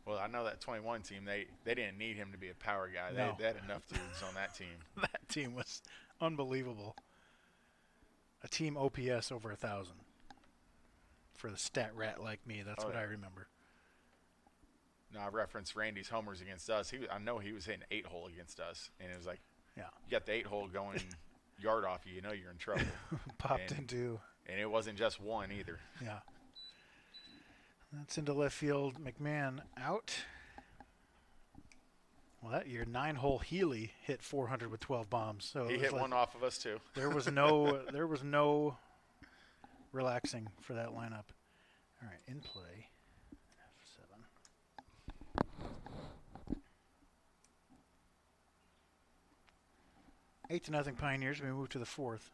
Well, I know that 21 team, they didn't need him to be a power guy.
No.
They had enough dudes on that team.
That team was unbelievable. A team OPS over 1,000. For the stat rat like me, that's what I remember.
No, I referenced Randy's homers against us. I know he was hitting 8-hole against us, and it was like,
yeah,
you got the 8-hole going yard off you know you're in trouble.
Popped into.
And it wasn't just one either.
Yeah. That's into left field. McMahon out. Well, that year, 9-hole Healy hit 400 with 12 bombs. So
he hit one off of us too.
There was no relaxing for that lineup. All right, in play. F7. 8-0 Pioneers. We move to the 4th.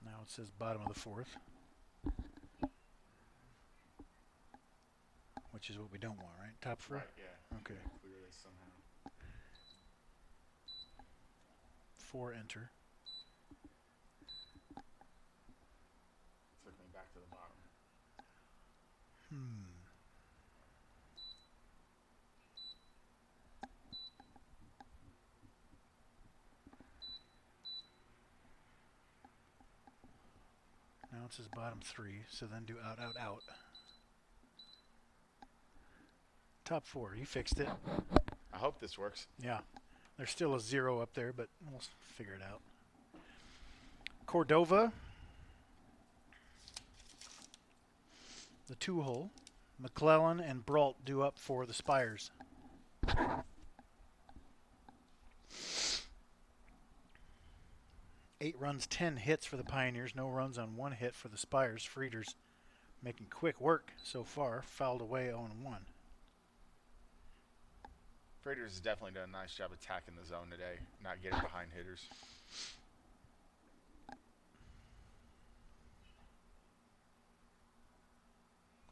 Now it says bottom of the 4th, which is what we don't want, right? Top 4?
Right, yeah.
Okay.
Clear this somehow.
4 enter.
Took me back to the bottom.
Now it says bottom 3, so then do out, out, out. Top 4, you fixed it.
I hope this works.
Yeah. There's still a 0 up there, but we'll figure it out. Cordova. The 2-hole. McClellan and Brault due up for the Spires. Eight runs, 10 hits for the Pioneers. No runs on 1 hit for the Spires. Frieders making quick work so far. Fouled away 0-1.
Freighters has definitely done a nice job attacking the zone today, not getting behind hitters.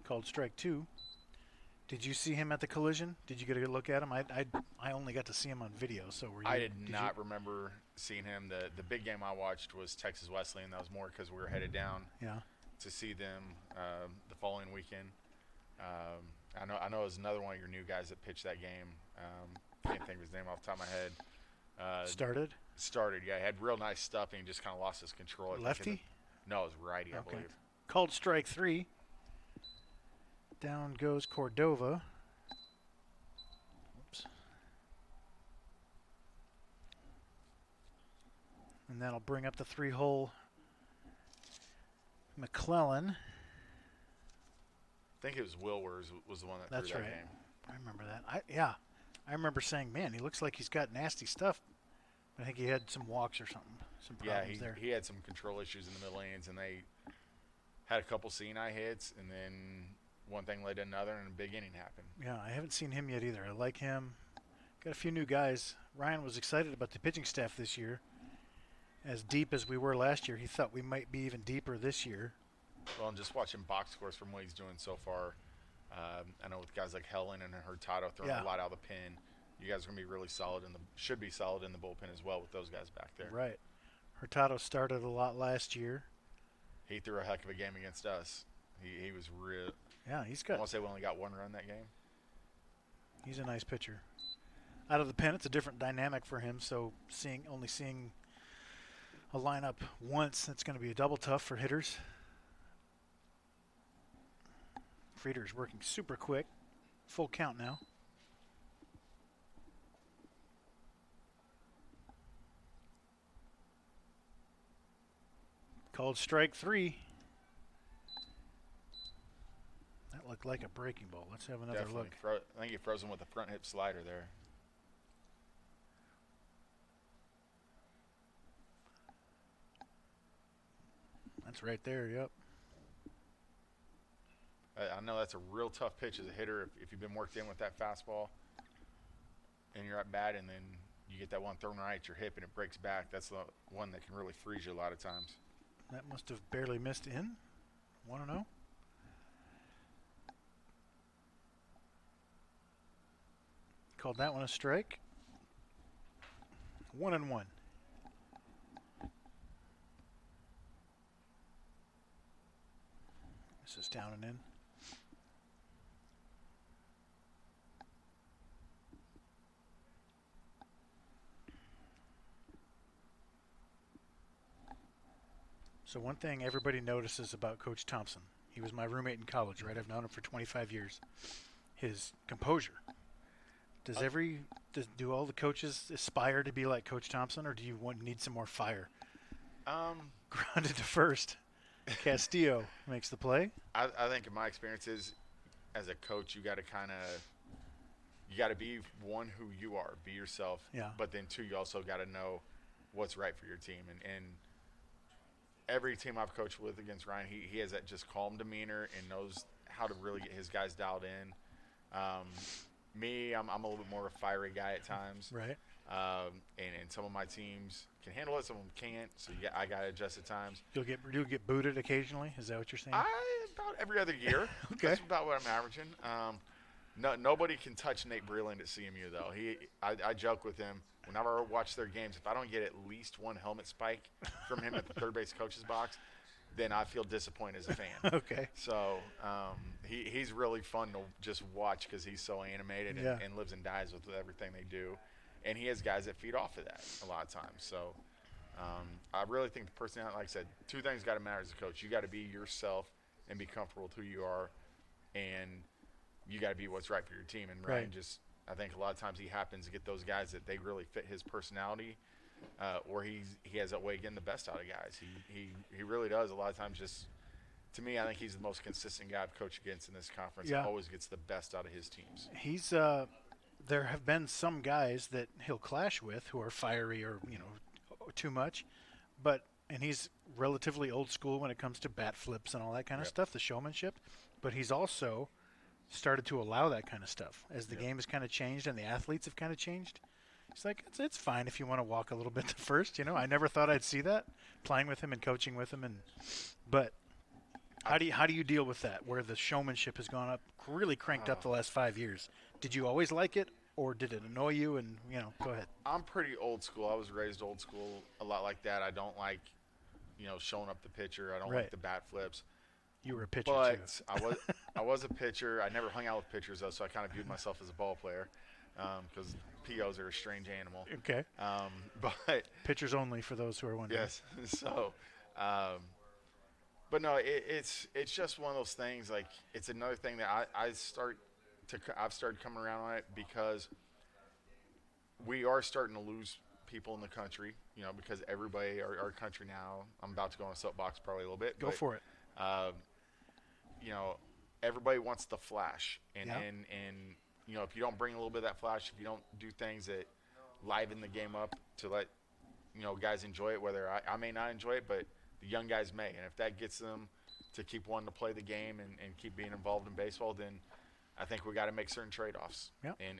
Called strike 2. Did you see him at the collision? Did you get a good look at him? I only got to see him on video. So were you?
I did not remember seeing him. The big game I watched was Texas Wesleyan. That was more because we were headed down to see them the following weekend. I know it was another one of your new guys that pitched that game. Can't think of his name off the top of my head. Started, yeah. He had real nice stuff, and he just kind of lost his control.
Lefty?
No, it was righty, I believe.
Called strike 3. Down goes Cordova. Oops. And that'll bring up the 3-hole McClellan.
I think it was Wilwers was the one that
That's
threw that
right.
game.
I remember that. I remember saying, man, he looks like he's got nasty stuff. I think he had some walks or something, some problems there.
He had some control issues in the middle innings, and they had a couple CNI hits, and then one thing led to another, and a big inning happened.
Yeah, I haven't seen him yet either. I like him. Got a few new guys. Ryan was excited about the pitching staff this year. As deep as we were last year, he thought we might be even deeper this year.
Well, and just watching box scores from what he's doing so far, I know with guys like Helen and Hurtado throwing a lot out of the pen, you guys are going to be really solid should be solid in the bullpen as well with those guys back there.
Right. Hurtado started a lot last year.
He threw a heck of a game against us. He was real.
Yeah, he's
I
got.
want to say we only got one run that game.
He's a nice pitcher. Out of the pen, it's a different dynamic for him. So only seeing a lineup once, that's going to be a double tough for hitters. Frieder's working super quick. Full count now. Called strike 3. That looked like a breaking ball. Let's have another
Definitely.
look.
I think he froze him with a front hip slider there.
That's right there, yep.
I know that's a real tough pitch as a hitter if you've been worked in with that fastball and you're at bat and then you get that one thrown right at your hip and it breaks back. That's the one that can really freeze you a lot of times.
That must have barely missed in. 1-0. Called that one a strike. 1-1. This is down and in. So one thing everybody notices about Coach Thompson, he was my roommate in college, right? I've known him for 25 years. His composure. Do all the coaches aspire to be like Coach Thompson, or do you need some more fire? Grounded to first. Castillo makes the play.
I think in my experiences as a coach, you got to be one who you are, be yourself.
Yeah.
But then two, you also got to know what's right for your team. And every team I've coached with against Ryan, he has that just calm demeanor and knows how to really get his guys dialed in. I'm a little bit more of a fiery guy at times.
Right.
And some of my teams can handle it, some of them can't. So I got to adjust at times.
You'll get booted occasionally. Is that what you're saying?
About every other year.
Okay.
That's about what I'm averaging. Nobody can touch Nate Breland at CMU though. I joke with him whenever I watch their games. If I don't get at least one helmet spike from him at the third base coach's box, then I feel disappointed as a fan.
Okay.
So he's really fun to just watch because he's so animated and lives and dies with everything they do. And he has guys that feed off of that a lot of times. So I really think the personality, like I said, two things got to matter as a coach. You got to be yourself and be comfortable with who you are, and you got to be what's right for your team. And Ryan I think a lot of times he happens to get those guys that they really fit his personality, or he has that way of getting the best out of guys. He really does a lot of times. Just to me, I think he's the most consistent guy I've coached against in this conference.
Yeah.
He always gets the best out of his teams.
He's there have been some guys that he'll clash with who are fiery or too much, and he's relatively old school when it comes to bat flips and all that kind of stuff, the showmanship. But he's also started to allow that kind of stuff as the game has kind of changed and the athletes have kind of changed. It's like it's fine if you want to walk a little bit to first. I never thought I'd see that playing with him and coaching with him, but how do you deal with that where the showmanship has gone up, really cranked up the last 5 years? Did you always like it, or did it annoy you? And go ahead.
I'm pretty old school. I was raised old school, a lot like that. I don't like, showing up the pitcher. I don't like the bat flips.
You were a pitcher
But
too.
I was a pitcher. I never hung out with pitchers though, so I kind of viewed myself as a ball player, because POs are a strange animal.
Okay.
But
pitchers only for those who are wondering.
yes. So, but no, it's just one of those things. Like, it's another thing that I've started coming around on it because we are starting to lose people in the country, because everybody, our country now, I'm about to go on a soapbox probably a little bit.
Go
but,
for it.
You know, everybody wants the flash. And,
Yeah.
and if you don't bring a little bit of that flash, if you don't do things that liven the game up to let, guys enjoy it, whether I may not enjoy it, but the young guys may. And if that gets them to keep wanting to play the game and keep being involved in baseball, then I think we got to make certain trade-offs.
Yep.
And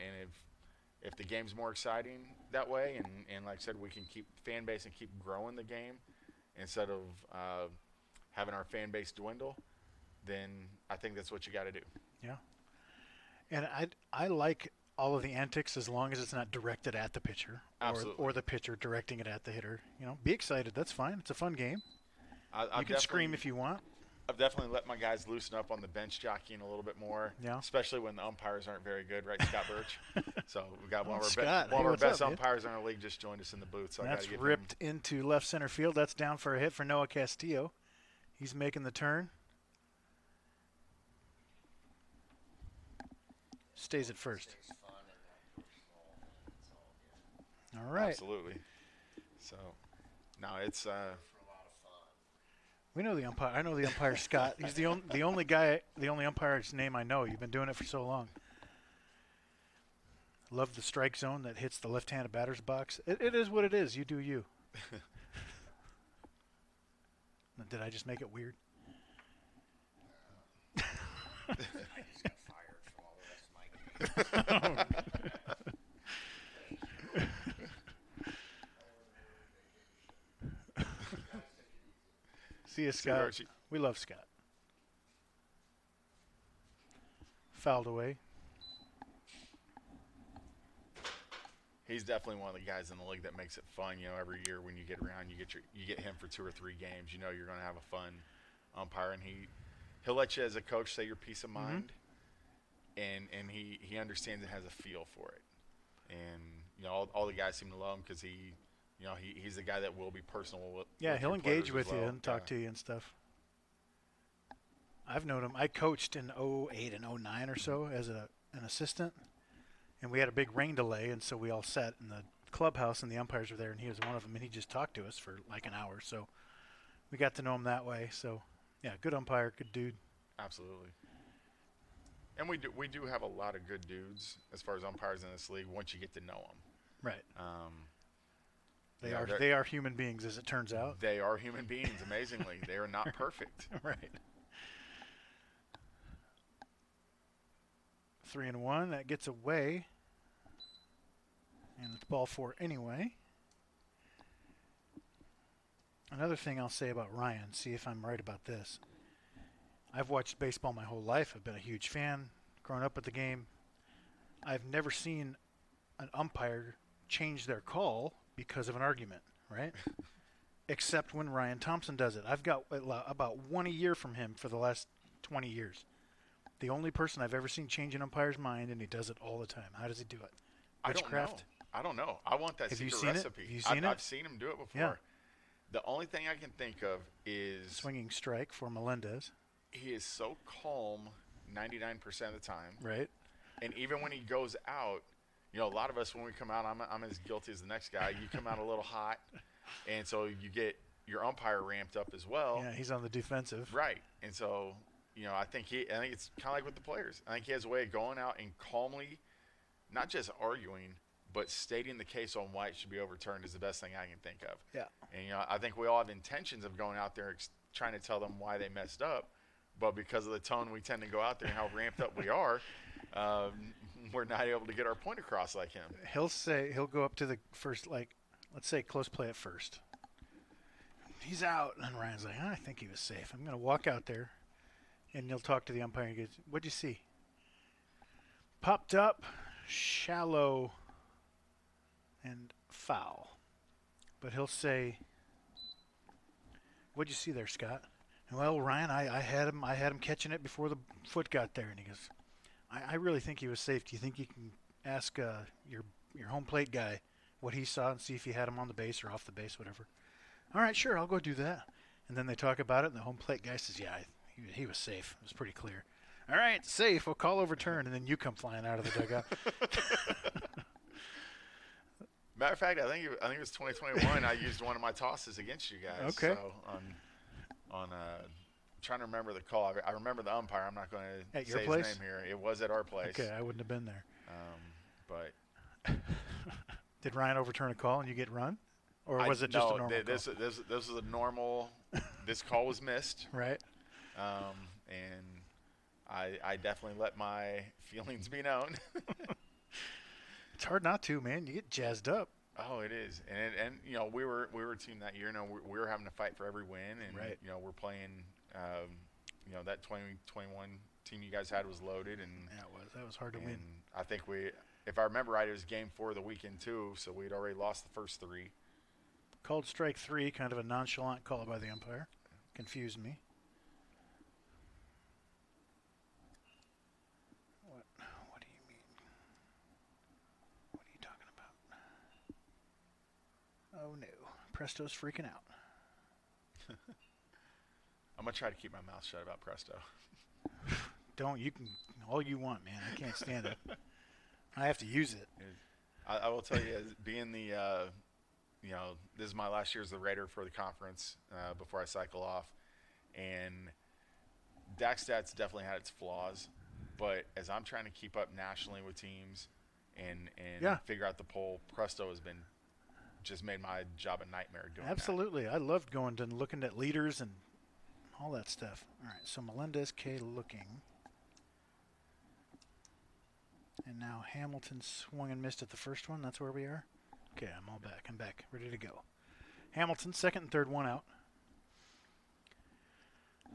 if the game's more exciting that way, and like I said, we can keep fan base and keep growing the game instead of having our fan base dwindle, then I think that's what you got to do.
Yeah. And I like all of the antics as long as it's not directed at the pitcher
Absolutely.
or the pitcher directing it at the hitter. Be excited. That's fine. It's a fun game. You can scream if you want.
I've definitely let my guys loosen up on the bench jockeying a little bit more,
Yeah.
especially when the umpires aren't very good, right, Scott Birch? So we got one of
Scott,
our,
hey, what's
best
up, man?
umpires in our league just joined us in the booth. So
That's
I gotta
ripped into left center field. That's down for a hit for Noah Castillo. He's making the turn. Stays at first. All right.
Absolutely. So, no, it's
We know the umpire. I know the umpire, Scott. He's the only umpire's name I know. You've been doing it for so long. Love the strike zone that hits the left-handed batter's box. It is what it is. You do you. Did I just make it weird?
I just got fired from all the rest of my games.
See you, Scott.
Archie.
We love Scott. Fouled away.
he's definitely one of the guys in the league that makes it fun. Every year when you get around, you get him for 2 or 3 games. You're going to have a fun umpire, and he'll let you as a coach say your peace of mind, and he understands and has a feel for it. And all the guys seem to love him because he's the guy that will be personal with.
Yeah,
with
he'll
your
engage
players as
with you
well.
and talk to you and stuff. I've known him. I coached in 08 and 09 or so as an assistant, and we had a big rain delay, and so we all sat in the clubhouse, and the umpires were there, and he was one of them, and he just talked to us for like an hour. So we got to know him that way. So, yeah, good umpire, good dude.
Absolutely. And we do have a lot of good dudes as far as umpires in this league once you get to know them.
Right.
Yeah,
They are human beings, as it turns out.
They are human beings, amazingly. They are not perfect.
Right. 3-1. That gets away. And it's ball 4 anyway. Another thing I'll say about Ryan, see if I'm right about this. I've watched baseball my whole life. I've been a huge fan, grown up with the game. I've never seen an umpire change their call because of an argument, right? Except when Ryan Thompson does it. I've got about one a year from him for the last 20 years. The only person I've ever seen change an umpire's mind, and he does it all the time. How does he do it? Witchcraft?
I don't know. I want that
Have you
secret
seen it?
recipe.
Have you seen it?
I've seen him do it before.
Yeah.
The only thing I can think of is
Swinging strike for Melendez,
he is so calm 99% of the time.
right?
And even when he goes out, a lot of us, when we come out, I'm as guilty as the next guy. You come out a little hot, and so you get your umpire ramped up as well.
Yeah, he's on the defensive.
Right. And so, I think it's kind of like with the players. I think he has a way of going out and calmly, not just arguing, but stating the case on why it should be overturned is the best thing I can think of.
Yeah.
And, I think we all have intentions of going out there trying to tell them why they messed up, but because of the tone we tend to go out there and how ramped up we are, we're not able to get our point across like him.
He'll go up to the first, let's say close play at first. He's out, and Ryan's like, I think he was safe. I'm going to walk out there, and he'll talk to the umpire and he goes, what'd you see? Popped up, shallow, and foul. But he'll say, what'd you see there, Scott? And, well, Ryan, I had him catching it before the foot got there. And he goes, I really think he was safe. Do you think you can ask your home plate guy what he saw and see if he had him on the base or off the base, whatever? All right, sure, I'll go do that. And then they talk about it, and the home plate guy says, yeah, he was safe. It was pretty clear. All right, safe. We'll call overturn, and then you come flying out of the dugout.
Matter of fact, I think it was 2021. I used one of my tosses against you guys.
Okay.
So on trying to remember the call. I remember the umpire. I'm not going to
At your
say
place?
his name here. It was at our place.
Okay, I wouldn't have been there.
But
Did Ryan overturn a call and you get run? Or was it just
no,
a normal
this
call?
this was a normal. This call was missed,
Right?
and I definitely let my feelings be known.
It's hard not to, man. You get jazzed up.
Oh, it is, and you know we were a team that year. You know we were having to fight for every win, and
Right.
you know we're playing. You know that 2021 team you guys had was loaded, and
Yeah, it was. That was hard to win.
I think if I remember right, it was game 4 of the weekend too. So we'd already lost the first 3.
Called strike 3, kind of a nonchalant call by the umpire. Confused me. What do you mean? What are you talking about? Oh no. Presto's freaking out.
I'm gonna try to keep my mouth shut about Presto.
Don't. You can all you want, man. I can't stand it. I have to use it.
I will tell you, as being the you know, this is my last year as the Raider for the conference before I cycle off, and DaxStats definitely had its flaws, but as I'm trying to keep up nationally with teams and
Yeah.
figure out the poll, Presto has been just made my job a nightmare doing
Absolutely. I loved going and looking at leaders and all that stuff. All right, so Melendez K looking. And now Hamilton swung and missed at the first one. That's where we are. Okay, I'm all back. I'm back. Ready to go. Hamilton, second and third, one out.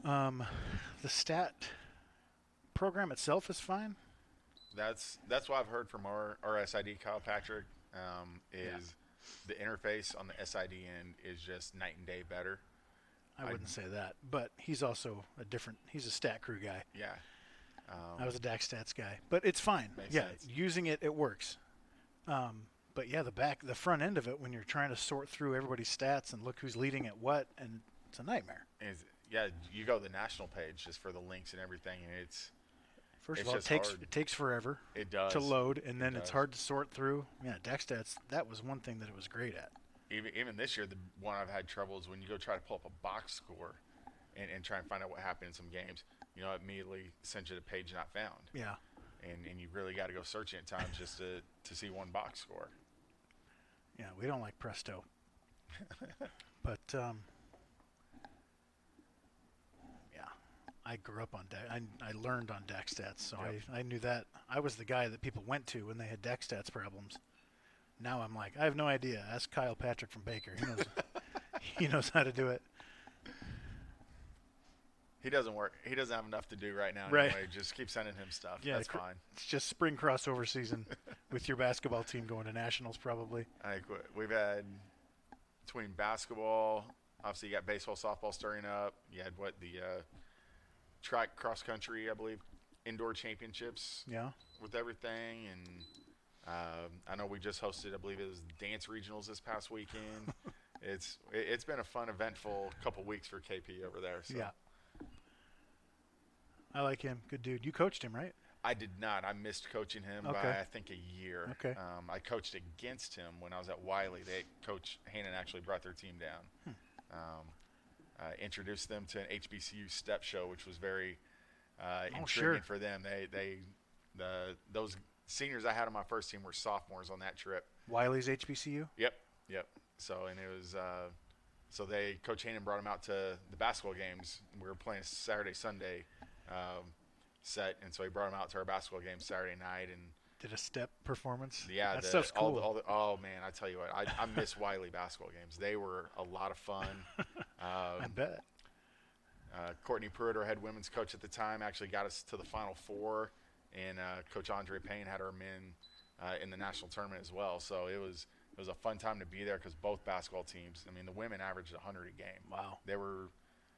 The stat program itself is fine.
That's what I've heard from our SID Kyle Patrick is the interface on the SID end is just night and day better.
I wouldn't say that, but he's also he's a stat crew guy.
Yeah.
I was a DAX stats guy, but it's fine.
Makes
Yeah,
sense.
using it works. But yeah, the front end of it, when you're trying to sort through everybody's stats and look who's leading at what, and it's a nightmare.
You go to the national page just for the links and everything, and it's
First of
It's
all,
just hard.
it takes forever
it does
to load, and then it's
does.
hard to sort through. Yeah, DAX stats, that was one thing that it was great at.
Even this year, the one I've had trouble is when you go try to pull up a box score and try and find out what happened in some games. You know, it immediately sends you to page not found,
Yeah.
and you really got to go searching at times just to see one box score.
Yeah, we don't like Presto. But, yeah, I grew up on DAX. I learned on DAX stats, so
Yep.
I knew that. I was the guy that people went to when they had DAX stats problems. Now I'm like, I have no idea. Ask Kyle Patrick from Baker. He knows, he knows how to do it.
He doesn't work. He doesn't have enough to do right now.
Right.
Anyway. Just keep sending him stuff.
Yeah,
That's fine.
It's just spring crossover season with your basketball team going to nationals probably.
I think we've had between basketball, obviously you got baseball, softball starting up. You had the track cross country, I believe, indoor championships
Yeah.
with everything, and I know we just hosted, I believe it was dance regionals this past weekend. It's been a fun, eventful couple weeks for KP over there. So.
Yeah. I like him. Good dude. You coached him, right?
I did not. I missed coaching him
Okay.
by I think a year.
Okay.
I coached against him when I was at Wiley. Coach Hannon actually brought their team down. Introduced them to an HBCU step show, which was very intriguing
sure.
for them. Those seniors I had on my first team were sophomores on that trip.
Wiley's HBCU?
Yep. So and it was Coach Hannon brought them out to the basketball games. We were playing Saturday, Sunday set, and so he brought them out to our basketball game Saturday night, and
Did a step performance?
yeah,
That stuff's cool.
oh man, I tell you what, I miss Wiley basketball games. They were a lot of fun.
I bet.
Courtney Pruitt, our head women's coach at the time, actually got us to the Final Four, and Coach Andre Payne had our men in the national tournament as well. So it was a fun time to be there because both basketball teams. I mean, the women averaged 100 a game.
Wow.
They were,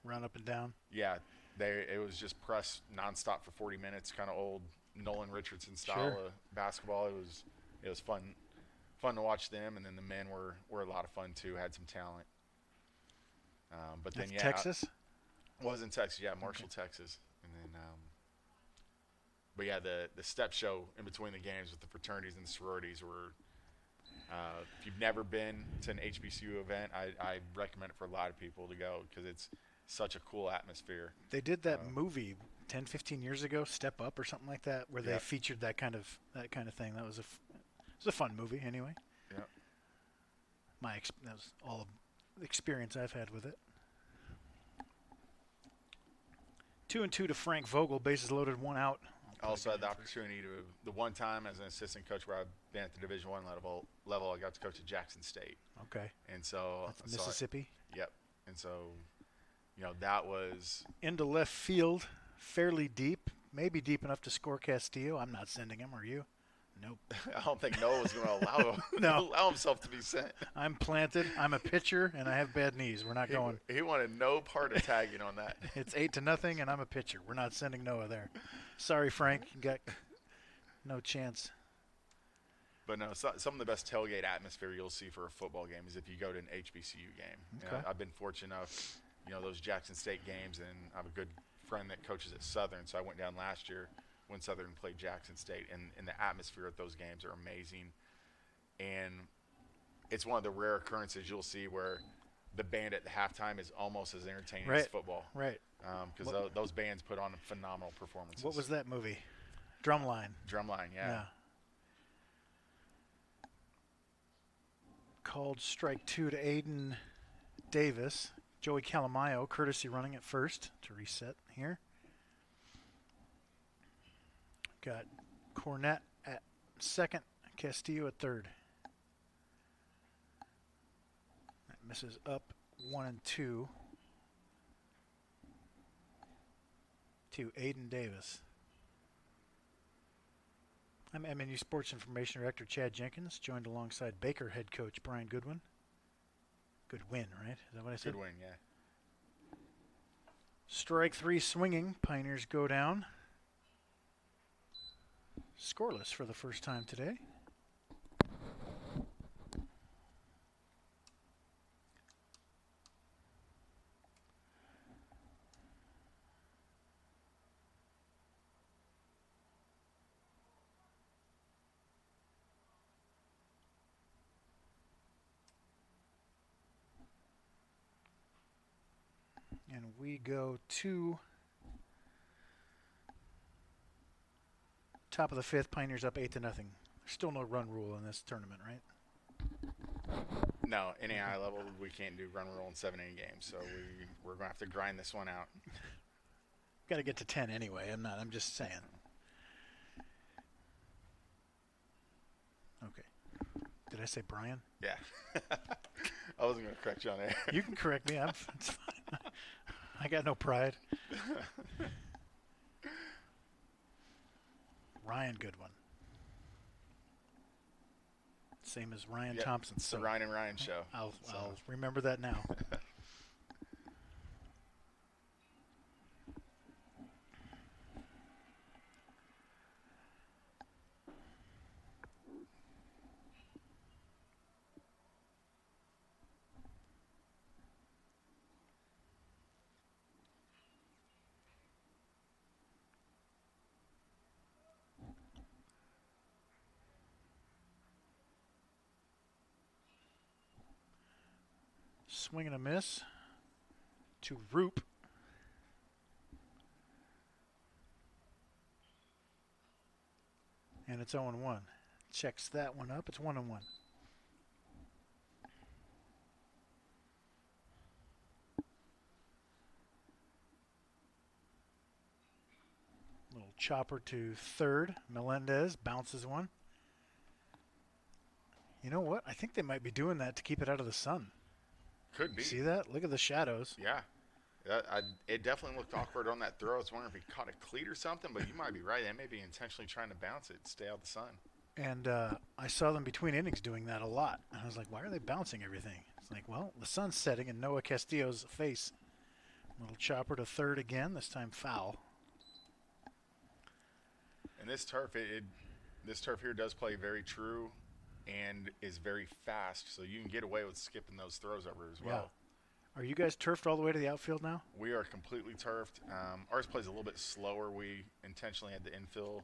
Run up and down.
yeah, it was just press nonstop for 40 minutes, kind of old Nolan Richardson style
Sure.
of basketball. It was fun to watch them, and then the men were a lot of fun too. Had some talent. But
That's
then yeah,
Texas?
was in Texas, yeah, Marshall, Texas, and then but yeah, the step show in between the games with the fraternities and the sororities were If you've never been to an HBCU event, I recommend it for a lot of people to go because it's such a cool atmosphere.
They did that movie 10, 15 years ago, Step Up or something like that, where they
Yep.
featured that kind of thing. It was a fun movie anyway.
Yep.
That was all the experience I've had with it. 2-2 to Frank Vogel, bases loaded, one out.
I also had the opportunity the one time as an assistant coach where I've been at the Division I level, I got to coach at Jackson State.
Okay.
And so
That's Mississippi.
Yep. And so, that was
Into left field, fairly deep, maybe deep enough to score Castillo. I'm not sending him, are you? Nope.
I don't think Noah was going to allow him allow himself to be sent.
I'm planted. I'm a pitcher, and I have bad knees. We're not going.
He wanted no part of tagging on that.
It's 8-0, and I'm a pitcher. We're not sending Noah there. Sorry, Frank. You got no chance.
But no, some of the best tailgate atmosphere you'll see for a football game is if you go to an HBCU game.
Okay.
I've been fortunate enough, those Jackson State games, and I have a good friend that coaches at Southern, so I went down last year when Southern played Jackson State, and the atmosphere at those games are amazing. And it's one of the rare occurrences you'll see where the band at the halftime is almost as entertaining as football.
Right.
Because those bands put on phenomenal performances.
What was that movie? Drumline.
Drumline, yeah.
Called strike 2 to Aiden Davis. Joey Calamayo, courtesy running at first to reset here. Got Cornett at second, Castillo at third. That misses up 1-2 to Aiden Davis. I'm MNU Sports Information Director Chad Jenkins, joined alongside Baker head coach Brian Goodwin. Goodwin, right? Is that what I said?
Goodwin, yeah.
Strike 3 swinging. Pioneers go down. Scoreless for the first time today. And we go to top of the fifth. Pioneers up 8-0. There's still no run rule in this tournament, right?
No, NAI level, we can't do run rule in 7 inning games, so we're going to have to grind this one out.
Got to get to 10 anyway. I'm just saying. Okay. Did I say Brian?
Yeah. I wasn't going to correct you on there.
You can correct me. It's fine. I got no pride. Ryan Goodwin. Same as Ryan Thompson.
It's the Ryan and Ryan show.
I'll remember that now. Swing and a miss to Roop. And it's 0-1. Checks that one up. It's 1-1. Little chopper to third. Melendez bounces one. You know what? I think they might be doing that to keep it out of the sun.
Could be.
See that? Look at the shadows.
Yeah. It definitely looked awkward on that throw. I was wondering if he caught a cleat or something, but you might be right. They may be intentionally trying to bounce it, stay out of the sun.
And I saw them between innings doing that a lot. And I was like, why are they bouncing everything? It's like, well, the sun's setting in Noah Castillo's face. Little chopper to third again, this time foul.
And this turf, this turf here does play very true and is very fast, so you can get away with skipping those throws over as well.
Yeah. Are you guys turfed all the way to the outfield now?
We are completely turfed. Ours plays a little bit slower. We intentionally had the infill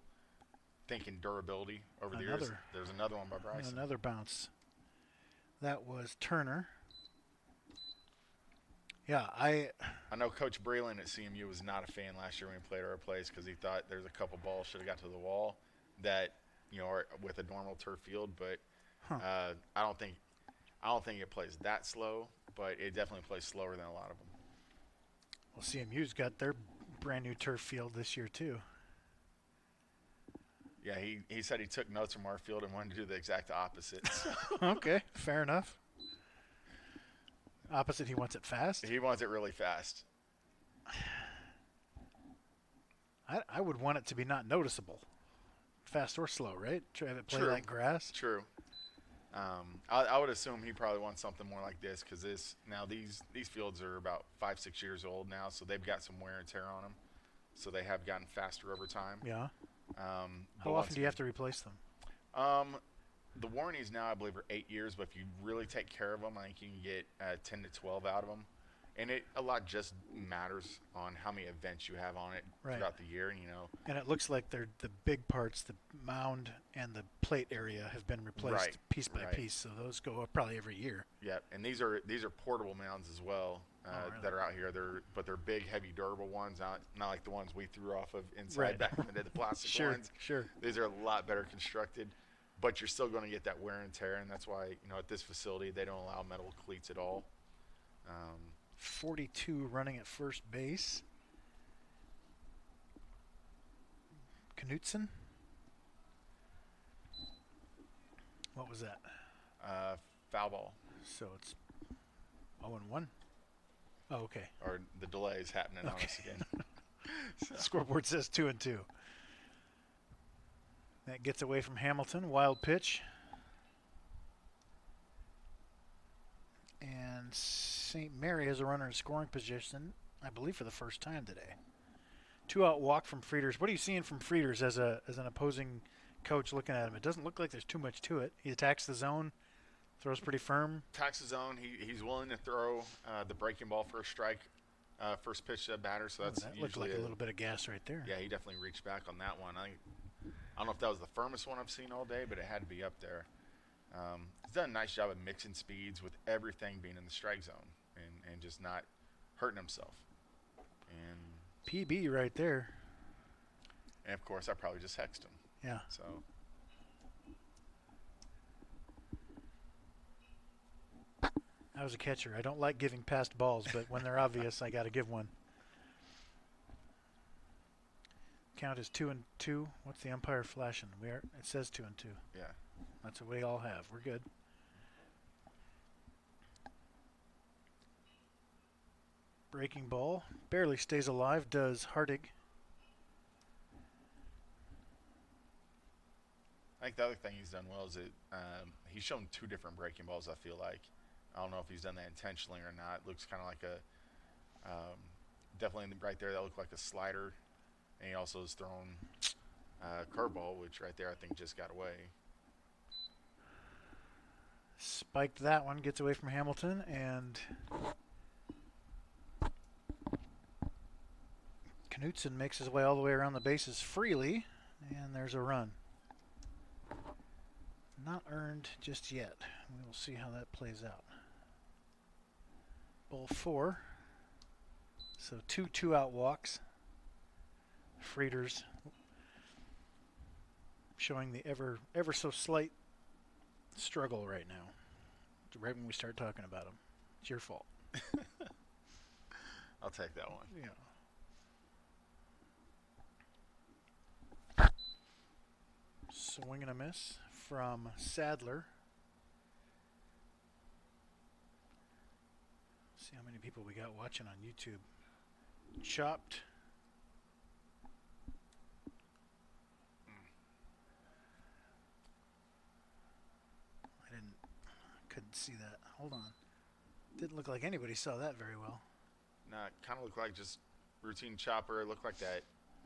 thinking durability over the years. There's another one by Bryson.
Another bounce. That was Turner. Yeah,
I know Coach Breland at CMU was not a fan last year when he played our place because he thought there's a couple balls should have got to the wall that are with a normal turf field, but
Huh.
I don't think it plays that slow, but it definitely plays slower than a lot of them.
Well, CMU's got their brand new turf field this year too.
Yeah, he said he took notes from our field and wanted to do the exact opposite. So
Okay, fair enough. Opposite, he wants it fast.
he wants it really fast.
I would want it to be not noticeable, fast or slow, right? Try to have it play
True.
like grass.
True. I would assume he probably wants something more like this because these fields are about 5-6 years old now, so they've got some wear and tear on them. So they have gotten faster over time.
Yeah.
But
How
once
often do you have to replace them?
The warranties now, I believe, are 8 years, but if you really take care of them, I think you can get 10 to 12 out of them. And a lot just matters on how many events you have on it
Right.
throughout the year. And,
And it looks like they're the big parts, the mound and the plate area, have been replaced
Right,
piece by
right.
piece. So those go up probably every year.
yeah, and these are portable mounds as well
really?
that are out here. They're big, heavy, durable ones, not like the ones we threw off of inside
Right.
back in the day, the plastic
Sure,
ones.
sure.
These are a lot better constructed, but you're still going to get that wear and tear, and that's why at this facility they don't allow metal cleats at all.
42 running at first base. Knutson? What was that?
Foul ball,
So it's 0-1. Oh, okay.
or the delay is happening on us again.
Scoreboard says 2-2. That gets away from Hamilton. Wild pitch. And St. Mary has a runner in scoring position, I believe, for the first time today. 2-out walk from Frieders. What are you seeing from Frieders as an opposing coach looking at him? It doesn't look like there's too much to it. He attacks the zone, throws pretty firm.
Tax his zone. He's willing to throw the breaking ball for a strike, first pitch to a batter. So that's
That looked
usually
like a little bit of gas right there.
Yeah, he definitely reached back on that one. I don't know if that was the firmest one I've seen all day, but it had to be up there. He's done a nice job of mixing speeds with everything being in the strike zone and just not hurting himself. And
PB right there.
of course, I probably just hexed him.
Yeah.
So
I was a catcher. I don't like giving passed balls, but when they're obvious, I got to give one. Count is 2-2. What's the umpire flashing? It says 2-2.
yeah,
That's what we all have. We're good. Breaking ball. Barely stays alive, does Hardig.
I think the other thing he's done well is he's shown two different breaking balls. I feel like I don't know if he's done that intentionally or not. It looks kind of like a definitely right there that looked like a slider, and he also has thrown a curveball, which right there I think just got away.
Spiked that one, gets away from Hamilton, and Knutson makes his way all the way around the bases freely, and there's a run. Not earned just yet. We will see how that plays out. Ball 4. So 2-out walks. Frieders showing the ever so slight struggle right now. Right when we start talking about him. It's your fault.
I'll take that one.
Yeah. Swing and a miss from Sadler. See how many people we got watching on YouTube. Chopped. Couldn't see that. Hold on. Didn't look like anybody saw that very well.
No, it kind of looked like just routine chopper. It looked like that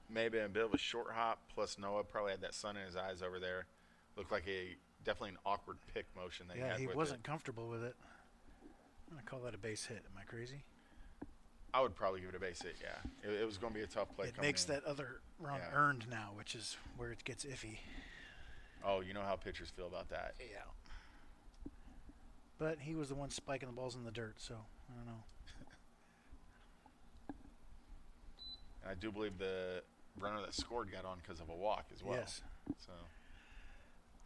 maybe a bit of a short hop. Plus Noah probably had that sun in his eyes over there. Looked like definitely an awkward pick motion that he
Yeah,
had
he
with
wasn't
it.
comfortable with it. I'm going to call that a base hit. Am I crazy?
I would probably give it a base hit, yeah. It was going to be a tough play
It
coming
makes
in.
that other run
Yeah.
earned now, which is where it gets iffy.
Oh, you know how pitchers feel about that.
Yeah. But he was the one spiking the balls in the dirt, so I don't know.
And I do believe the runner that scored got on because of a walk as well.
Yes.
So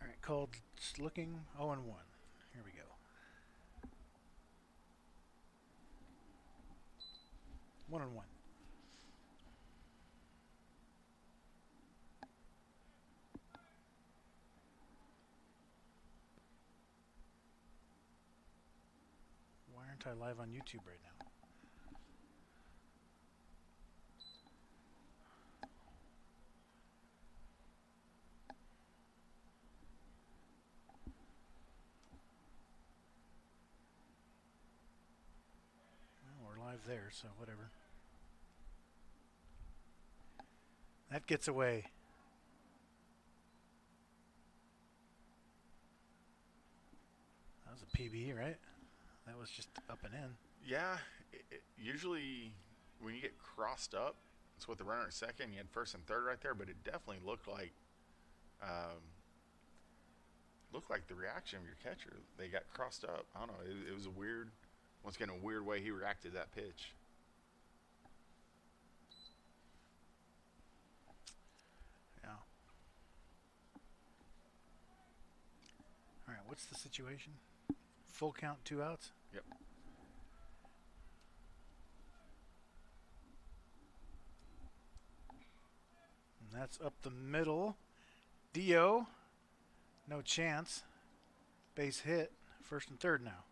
All right, called looking 0-1. Here we go. 1-1. Why aren't I live on YouTube right now? Well, we're live there, so whatever. That gets away. That was a PB, right? That was just up and in.
yeah, usually when you get crossed up, it's with the runner at second. You had first and third right there, but it definitely um, looked like the reaction of your catcher. They got crossed up. I don't know. It was a weird, once again, a weird way he reacted to that pitch.
Yeah. All right, what's the situation? Full count, 2 outs?
Yep.
And that's up the middle. Dio, no chance. Base hit, first and third now.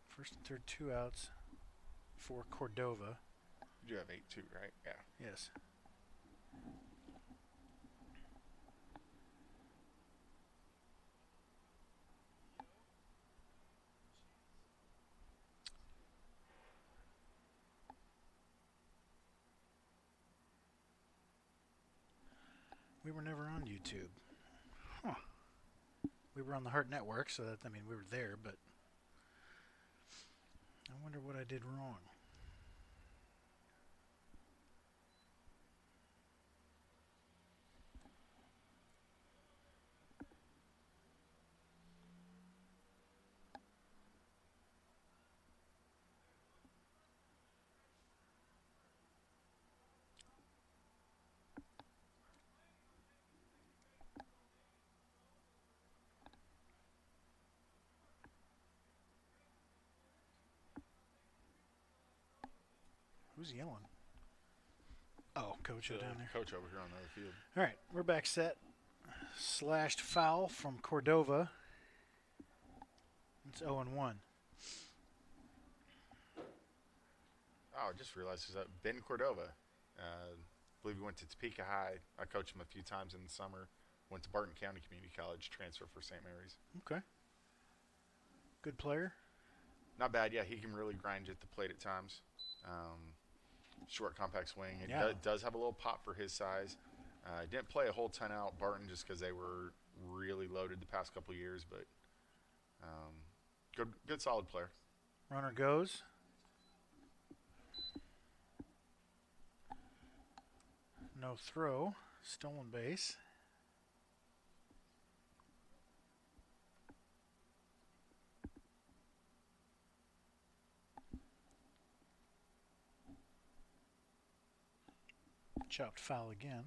First and third, 2 outs for Cordova.
You do have 8-2, right? Yeah.
Yes. We were never on YouTube. Huh. We were on the Heart Network, so that, I mean, we were there, but I wonder what I did wrong. Who's yelling? Oh, coach
The
down there.
coach over here on the other field.
All right, we're back set. Slashed foul from Cordova. It's 0-1.
Oh, I just realized there's Ben Cordova. I believe he went to Topeka High. I coached him a few times in the summer. Went to Barton County Community College, transfer for St. Mary's.
Okay. Good player.
Not bad, yeah. He can really grind you at the plate at times. Short, compact swing. It does have a little pop for his size. Didn't play a whole ton out Barton just because they were really loaded the past couple of years, but good solid player.
Runner goes. No throw. Stolen base. Chopped foul again.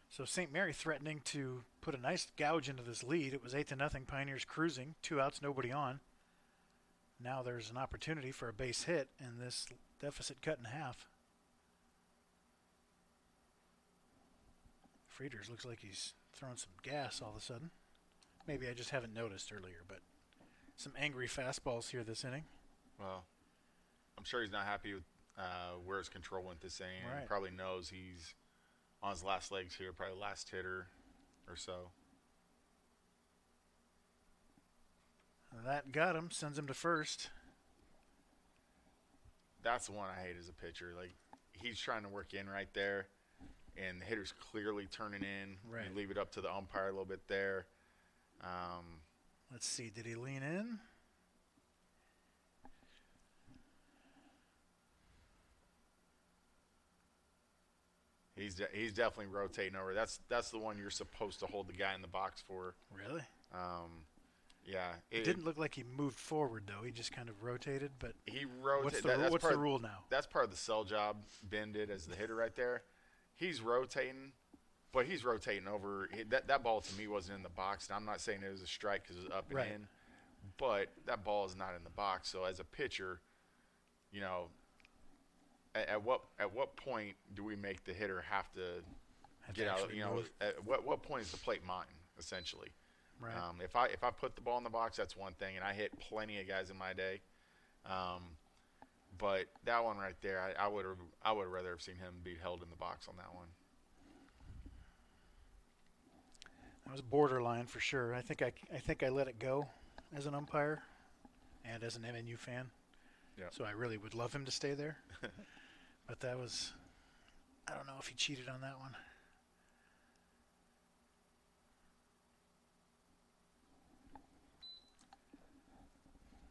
So St. Mary threatening to put a nice gouge into this lead. It was 8-0. Pioneers cruising. 2 outs, nobody on. Now there's an opportunity for a base hit and this deficit cut in half. Frieders looks like he's throwing some gas all of a sudden. Maybe I just haven't noticed earlier, but some angry fastballs here this inning.
Well, I'm sure he's not happy with where his control went this inning.
Right.
He probably knows he's on his last legs here, probably last hitter or so.
That got him, sends him to first.
That's the one I hate as a pitcher. Like, he's trying to work in right there, and the hitter's clearly turning in.
Right.
You leave it up to the umpire a little bit there.
Let's see. Did he lean in?
He's definitely rotating over. That's the one you're supposed to hold the guy in the box for.
Really?
Yeah.
It didn't look like he moved forward, though. He just kind of rotated. But
He rotated.
what's the rule now?
That's part of the sell job Ben did as the hitter right there. He's rotating, but he's rotating over. That ball to me wasn't in the box. And I'm not saying it was a strike because it was up and
Right.
in, but that ball is not in the box. So as a pitcher, you know, at what point do we make the hitter have to
Had to
get out?
actually
You know,
move.
at what point is the plate mine essentially?
Right.
If I put the ball in the box, that's one thing, and I hit plenty of guys in my day. But that one right there, I would rather have seen him be held in the box on that one.
That was borderline for sure. I think I let it go as an umpire and as an MNU fan.
Yeah.
So I really would love him to stay there. But that was, I don't know if he cheated on that one.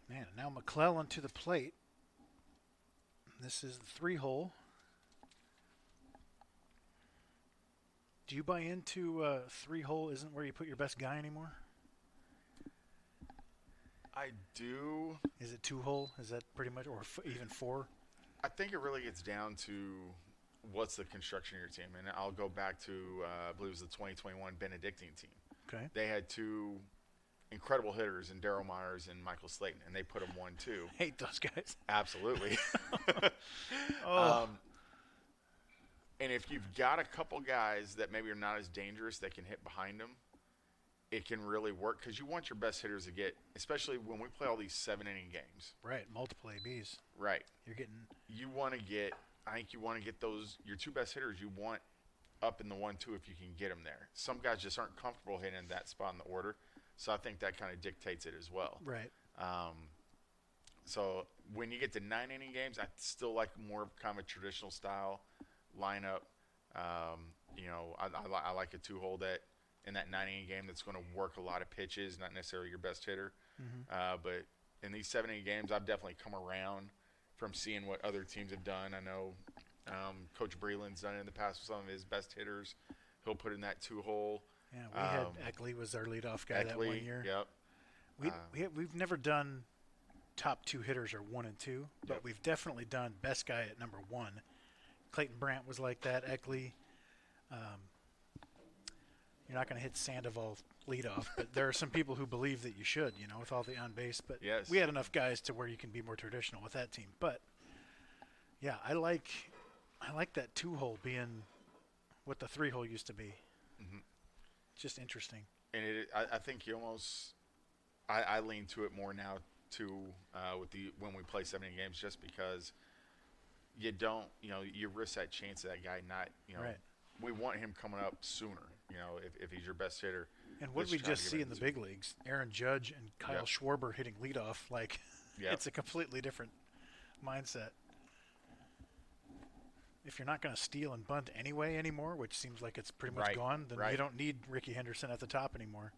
Man, now McClellan to the plate. This is the 3-hole. Do you buy into 3-hole isn't where you put your best guy anymore?
I do.
Is it 2-hole? Is that pretty much, or even 4?
I think it really gets down to what's the construction of your team, and I'll go back to I believe it was the 2021 Benedictine team.
Okay.
They had two incredible hitters in Darryl Myers and Michael Slayton, and they put them 1-2.
Hate those guys.
Absolutely.
Oh.
And if you've got a couple guys that maybe are not as dangerous that can hit behind them, it can really work because you want your best hitters to get, especially when we play all these 7-inning games.
Right, multiple ABs.
Right.
You're getting
You want to get, I think you want to get those, your two best hitters you want up in the 1-2 if you can get them there. Some guys just aren't comfortable hitting that spot in the order, so I think that kind of dictates it as well.
right.
So when you get to 9-inning games, I still like more of kind of a traditional style lineup. You know, I like a 2-hole that in that 9-inning game that's going to work a lot of pitches, not necessarily your best hitter. But in these 7-inning games, I've definitely come around from seeing what other teams have done. I know Coach Breland's done it in the past with some of his best hitters. He'll put in that 2-hole.
Yeah, we had Eckley was our leadoff guy that 1 year.
Yep.
We've never done top 2 hitters or 1 and 2, but
Yep.
we've definitely done best guy at number 1. Clayton Brandt was like that. Eckley. You're not going to hit Sandoval leadoff, but there are some people who believe that you should, you know, with all the on base. But
Yes.
we had enough guys to where you can be more traditional with that team. But yeah, I like that 2-hole being what the 3-hole used to be. Just interesting.
And I think you almost I lean to it more now too with when we play 7 games, just because you don't, you know, you risk that chance of that guy not, you know,
Right.
we want him coming up sooner, you know, if he's your best hitter.
And what
Let's
did we
try to
just
get
see
him
in the
to-
big leagues? Aaron Judge and Kyle
Yep.
Schwarber hitting leadoff. Like,
Yep.
it's a completely different mindset. If you're not going to steal and bunt anyway anymore, which seems like it's pretty much
Right,
gone, then
right.
you don't need Ricky Henderson at the top anymore.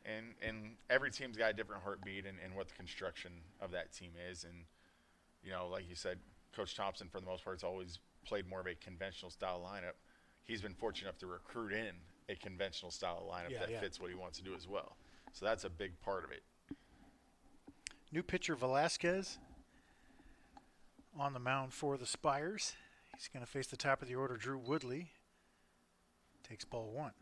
And every team's got a different heartbeat and what the construction of that team is. And, you know, like you said, Coach Thompson, for the most part, has always played more of a conventional style lineup. He's been fortunate enough to recruit in a conventional style lineup
Yeah,
that
yeah.
fits what he wants to do as well. So that's a big part of it.
New pitcher Velasquez on the mound for the Spires. He's going to face the top of the order, Drew Woodley. Takes ball 1.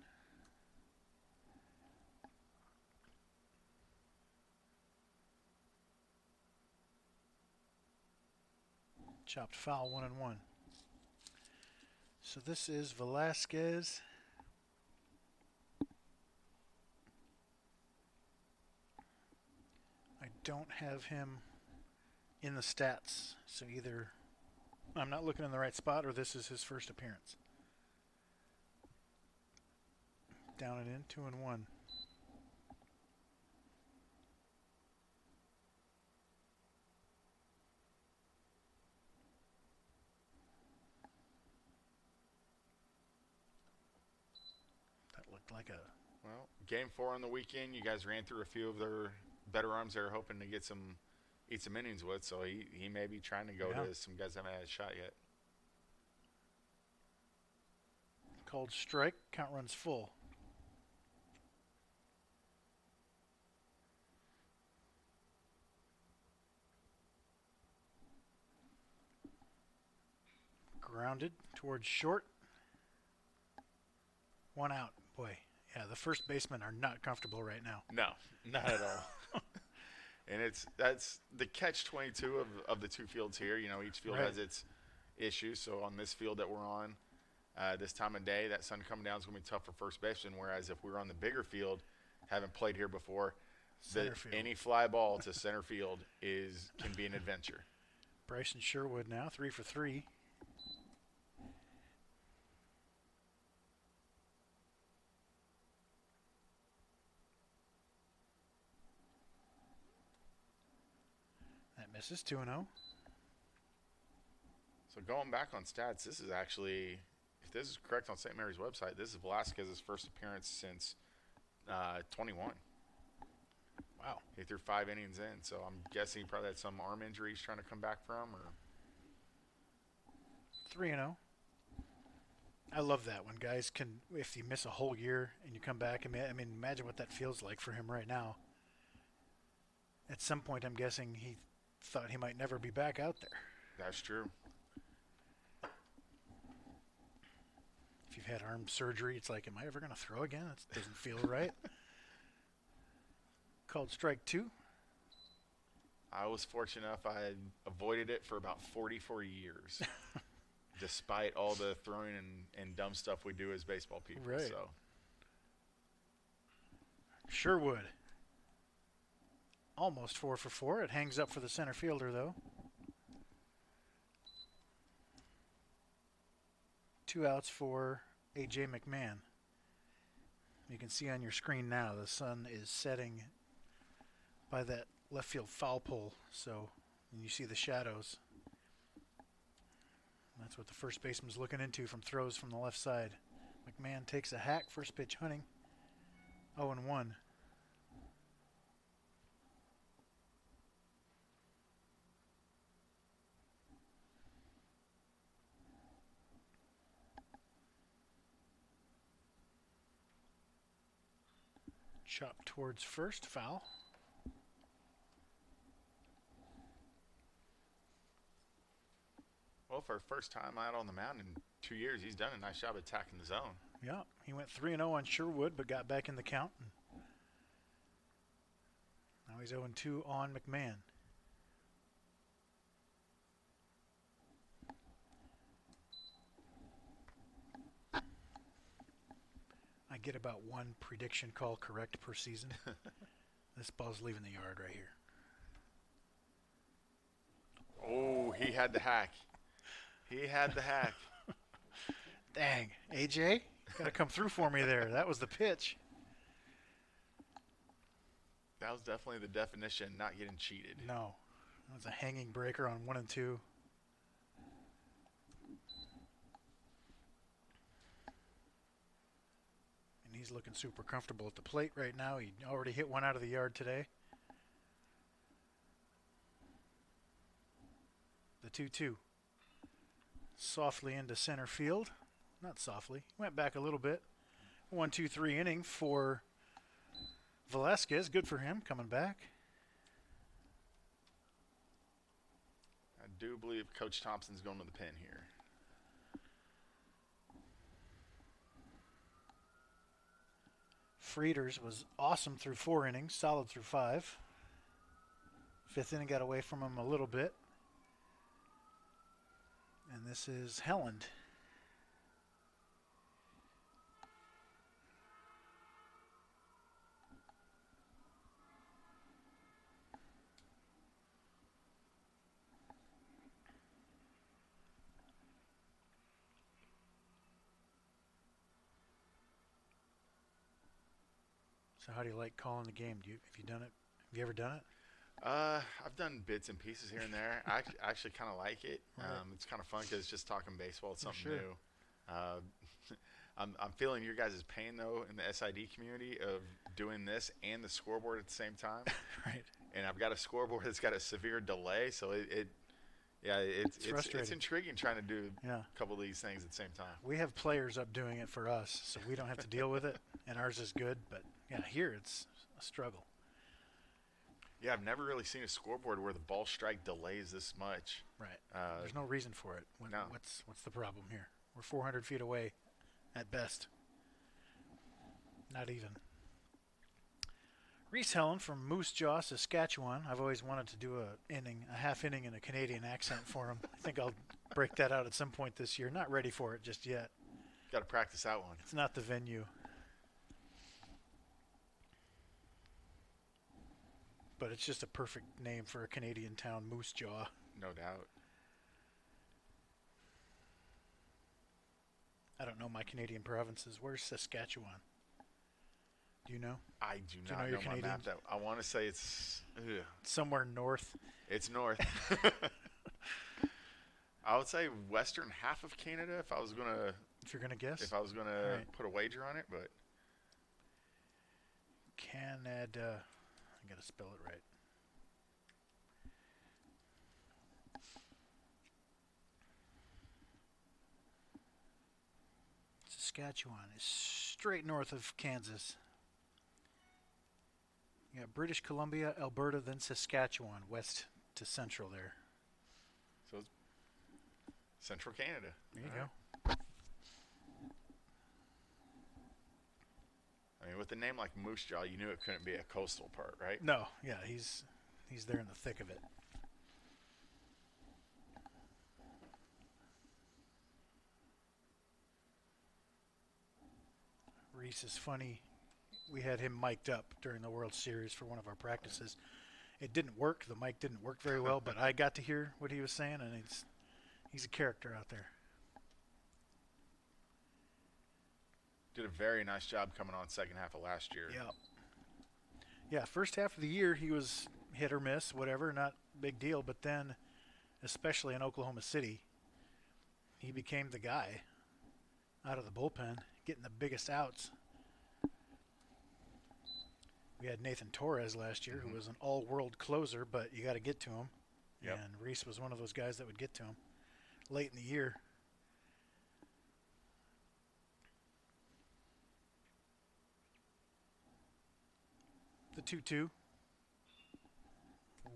Chopped foul, 1-1. So this is Velasquez. I don't have him in the stats, so either I'm not looking in the right spot or this is his first appearance. Down and in, 2-1. like a
Well, game 4 on the weekend, you guys ran through a few of their better arms they're hoping to get eat some innings with, so he may be trying to go
Yeah.
to some guys that haven't had a shot yet.
called strike. Count runs full. Grounded towards short. 1 out. Boy, yeah, the first basemen are not comfortable right now.
No, not at all. And that's the catch-22 of the two fields here. You know, each field
Right.
has its issues. So on this field that we're on, this time of day, that sun coming down is going to be tough for first baseman. Whereas if we were on the bigger field, haven't played here before,
Center field.
any fly ball to center field can be an adventure.
Bryson Sherwood now, 3 for 3. That misses 2-0.
So going back on stats, this is actually, if this is correct on St. Mary's website, this is Velasquez's first appearance since 21.
Wow.
He threw 5 innings in, so I'm guessing he probably had some arm injury he's trying to come back from. Or
3-0. I love that when guys can, if you miss a whole year and you come back. I mean, imagine what that feels like for him right now. At some point, I'm guessing he thought he might never be back out there.
That's true.
If you've had arm surgery, it's like, am I ever going to throw again? It doesn't feel right. Called strike 2.
I was fortunate enough I had avoided it for about 44 years, despite all the throwing and dumb stuff we do as baseball people.
Right.
So
Sherwood. Almost 4 for 4. It hangs up for the center fielder, though. 2 outs for A.J. McMahon. You can see on your screen now the sun is setting by that left field foul pole, so and you see the shadows. That's what the first baseman's looking into from throws from the left side. McMahon takes a hack, first pitch hunting. 0-1. Chop towards first, foul.
well, for first time out on the mound in 2 years, he's done a nice job attacking the zone.
Yeah, he went 3-0 on Sherwood, but got back in the count. Now he's 0-2 on McMahon. I get about one prediction call correct per season. This ball's leaving the yard right here.
Oh, he had the hack. He had the hack.
Dang, AJ, gotta come through for me there. That was the pitch.
That was definitely the definition, not getting cheated.
No, that was a hanging breaker on 1 and 2. And he's looking super comfortable at the plate right now. He already hit 1 out of the yard today. The 2-2. Softly into center field. Not softly. Went back a little bit. 1-2-3 inning for Velasquez. Good for him coming back.
I do believe Coach Thompson's going to the pen here.
Frieders was awesome through 4 innings, solid through 5. 5th inning got away from him a little bit. And this is Helland. So how do you like calling the game? Have you done it? Have you ever done it?
I've done bits and pieces here and there. I actually kind of like it.
Right.
It's kind of fun because it's just talking baseball. It's something
Sure.
new. I'm feeling your guys' pain though in the SID community of doing this and the scoreboard at the same time.
Right.
And I've got a scoreboard that's got a severe delay, so it's
frustrating.
intriguing trying to do
Yeah.
a couple of these things at the same time.
We have players up doing it for us, so we don't have to deal with it, and ours is good. But yeah, here it's a struggle.
Yeah, I've never really seen a scoreboard where the ball strike delays this much.
Right. There's no reason for it.
No.
What's the problem here? We're 400 feet away, at best. Not even. Reese Helen from Moose Jaw, Saskatchewan. I've always wanted to do a half inning in a Canadian accent for him. I think I'll break that out at some point this year. Not ready for it just yet.
Got to practice that one.
It's not the venue. But it's just a perfect name for a Canadian town, Moose Jaw.
No doubt.
I don't know my Canadian provinces. Where's Saskatchewan? Do you know?
I do
you
not
know
know
your
my
Canadian?
map. That I want to say it's
Somewhere north.
it's north. I would say western half of Canada if I was gonna
If you're gonna guess. Right.
put a wager on it, but
Canada. I gotta spell it right. Saskatchewan is straight north of Kansas. You got British Columbia, Alberta, then Saskatchewan, west to central there.
so it's central Canada.
There you
All right.
go.
I mean, with a name like Moose Jaw, you knew it couldn't be a coastal part, right?
No, yeah, he's there in the thick of it. Reese is funny. We had him mic'd up during the World Series for one of our practices. It didn't work. The mic didn't work very well, but I got to hear what he was saying, and he's a character out there.
Did a very nice job coming on second half of last year.
Yeah. Yeah, first half of the year he was hit or miss, whatever, not big deal. But then, especially in Oklahoma City, he became the guy out of the bullpen, getting the biggest outs. We had Nathan Torres last year, who was an all-world closer, but you got to get to him.
Yep.
And Reese was one of those guys that would get to him late in the year. The 2-2.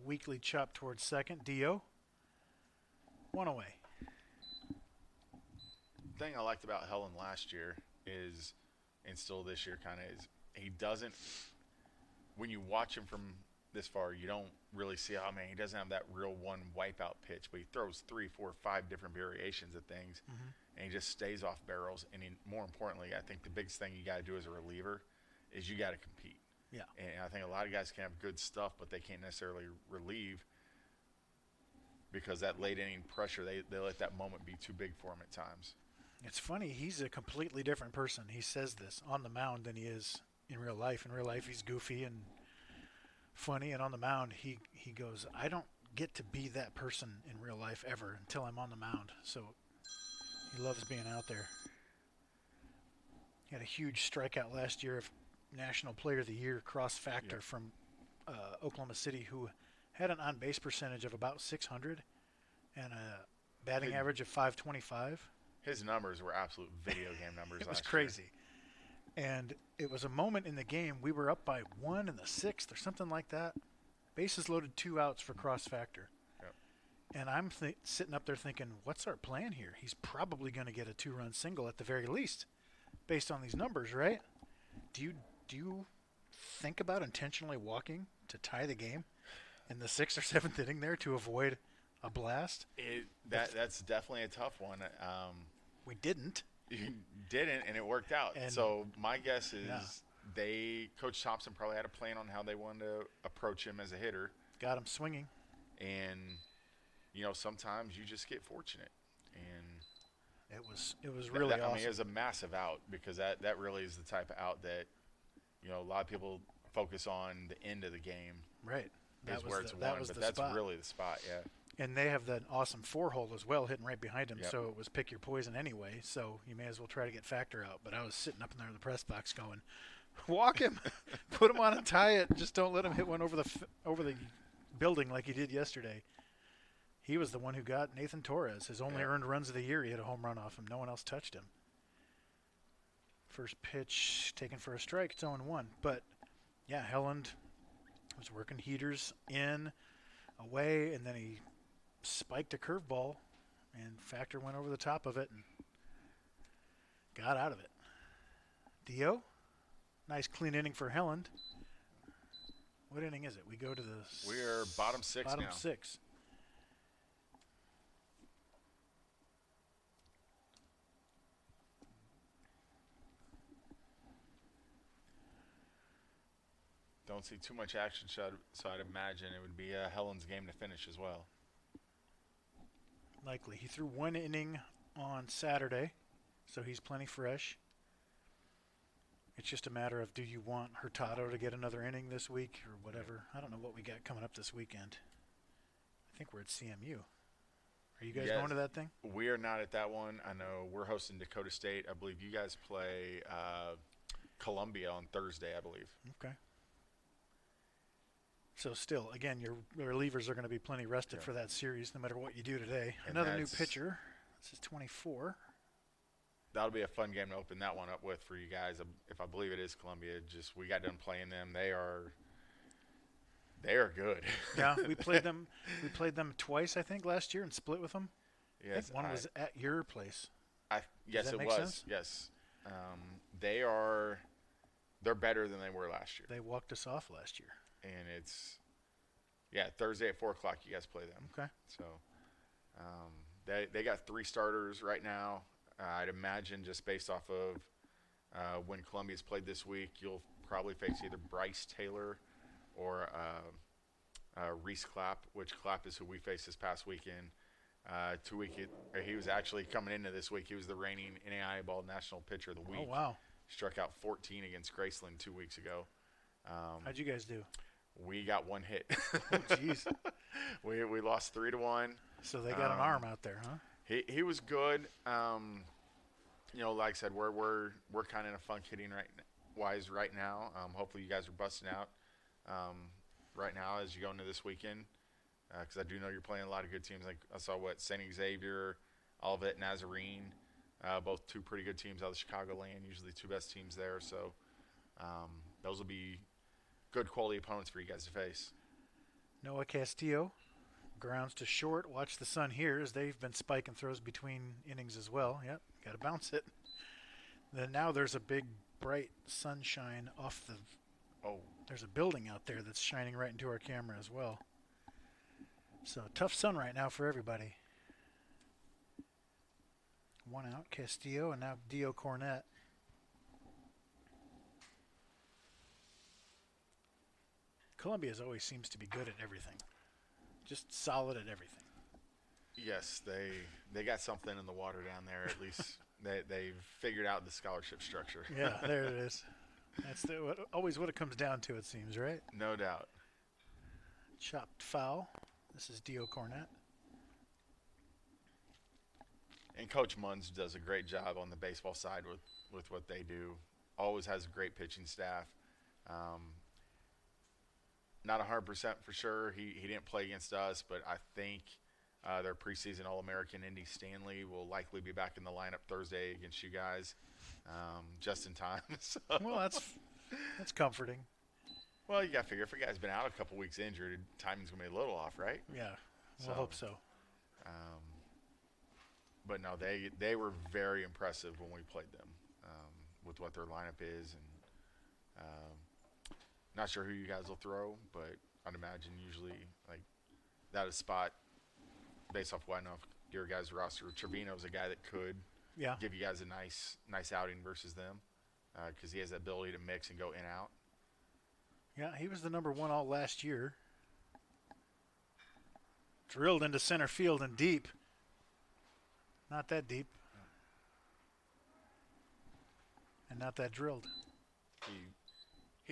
Weekly chop towards second. Dio. One away.
The thing I liked about Helen last year is, and still this year kind of is, he doesn't, when you watch him from this far, you don't really see, oh man, he doesn't have that real one wipeout pitch, but he throws 3, 4, 5 different variations of things, and he just stays off barrels. And more importantly, I think the biggest thing you got to do as a reliever is you got to compete.
Yeah.
And I think a lot of guys can have good stuff, but they can't necessarily relieve because that late inning pressure, they let that moment be too big for them at times.
It's funny. He's a completely different person. He says this on the mound than he is in real life. In real life, he's goofy and funny, and on the mound, he goes, I don't get to be that person in real life ever until I'm on the mound. So he loves being out there. He had a huge strikeout last year of National Player of the Year Cross Factor from Oklahoma City, who had an on-base percentage of about 600 and a batting average of 525.
His numbers were absolute video game numbers.
It was
last
crazy. And it was a moment in the game, we were up by 1 in the 6th or something like that. Bases loaded, 2 outs for cross factor.
Yep.
And I'm sitting up there thinking, what's our plan here? He's probably going to get a 2-run single at the very least, based on these numbers, right? Do you think about intentionally walking to tie the game in the 6th or 7th inning there to avoid a blast?
That's definitely a tough one.
We didn't.
You didn't, and it worked out.
And
so my guess is Coach Thompson probably had a plan on how they wanted to approach him as a hitter.
Got him swinging.
And, sometimes you just get fortunate. And
it was really awesome.
I mean, it was a massive out because that really is the type of out that, a lot of people focus on the end of the game.
Right.
Is where it's won, but that's
spot.
really the spot, yeah.
And they have that awesome 4-hole as well, hitting right behind him.
Yep.
So it was pick your poison anyway. So you may as well try to get Factor out. But I was sitting up in there in the press box going, walk him, put him on and tie it. Just don't let him hit one over the building like he did yesterday. He was the one who got Nathan Torres, his only earned runs of the year. He hit a home run off him. No one else touched him. First pitch taken for a strike. It's 0-1. But, yeah, Helland was working heaters in, away, and then he spiked a curveball, and Factor went over the top of it and got out of it. Dio, nice clean inning for Helland. What inning is it? We go to the
We're bottom 6
bottom
now.
6.
Don't see too much action, so I'd imagine it would be Helen's game to finish as well.
Likely. He threw 1 inning on Saturday, so he's plenty fresh. It's just a matter of, do you want Hurtado to get another inning this week or whatever? I don't know what we got coming up this weekend. I think we're at CMU. Are you guys
Yes.
going to that thing?
We are not at that one. I know we're hosting Dakota State. I believe you guys play Columbia on Thursday, I believe.
Okay. So still, again, your relievers are going to be plenty rested for that series no matter what you do today.
And
Another new
that's-
pitcher. This is 24.
That'll be a fun game to open that one up with for you guys. If I believe it is Columbia, just we got done playing them. They are good.
Yeah, we played them. We played them twice, I think, last year and split with them. I
Yes,
think one was at your place.
yes,
that
it
make
was.
sense?
Yes, they're better than they were last year.
They walked us off last year.
And it's Thursday at 4:00. You guys play them.
Okay.
So they got 3 starters right now. I'd imagine just based off of when Columbia's played this week, you'll probably face either Bryce Taylor or Reese Clapp, which Clapp is who we faced this past weekend. He was actually coming into this week. He was the reigning NAIA Ball National Pitcher of the Week.
Oh, wow.
Struck out 14 against Graceland 2 weeks ago.
How'd you guys do?
We got 1 hit.
Oh, jeez.
we lost 3-1.
So they got an arm out there, huh?
He was good. Like I said, we're kind of in a funk hitting right now. Hopefully you guys are busting out right now as you go into this weekend, because I do know you're playing a lot of good teams. Like I saw St. Xavier, Olivet, Nazarene, both 2 pretty good teams out of the Chicagoland. Usually 2 best teams there. So those will be good quality opponents for you guys to face.
Noah Castillo, grounds to short. Watch the sun here as they've been spiking throws between innings as well. Yep, got to bounce it. Then now there's a big bright sunshine off the.
Oh,
There's a building out there that's shining right into our camera as well. So tough sun right now for everybody. 1 out, Castillo, and now Dio Cornett. Columbia's always seems to be good at everything. Just solid at everything.
yes, they got something in the water down there. At least they've figured out the scholarship structure.
Yeah, there it is. That's always what it comes down to, it seems, right?
No doubt.
Chopped foul. This is Dio Cornett.
And Coach Munns does a great job on the baseball side with what they do. Always has a great pitching staff. Not 100% for sure. He didn't play against us, but I think their preseason All-American Indy Stanley will likely be back in the lineup Thursday against you guys, just in time. So,
Well, that's comforting.
well, you got to figure if a guy's been out a couple weeks injured, timing's going to be a little off, right?
Yeah, we'll
So-
hope so.
But no, they were very impressive when we played them with what their lineup is, and not sure who you guys will throw, but I'd imagine usually like that is spot based off what I know of your guys' roster. Trevino's a guy that could
Yeah.
give you guys a nice outing versus them because he has the ability to mix and go in out.
Yeah, he was the number 1 all last year. Drilled into center field and deep. Not that deep. And not that drilled.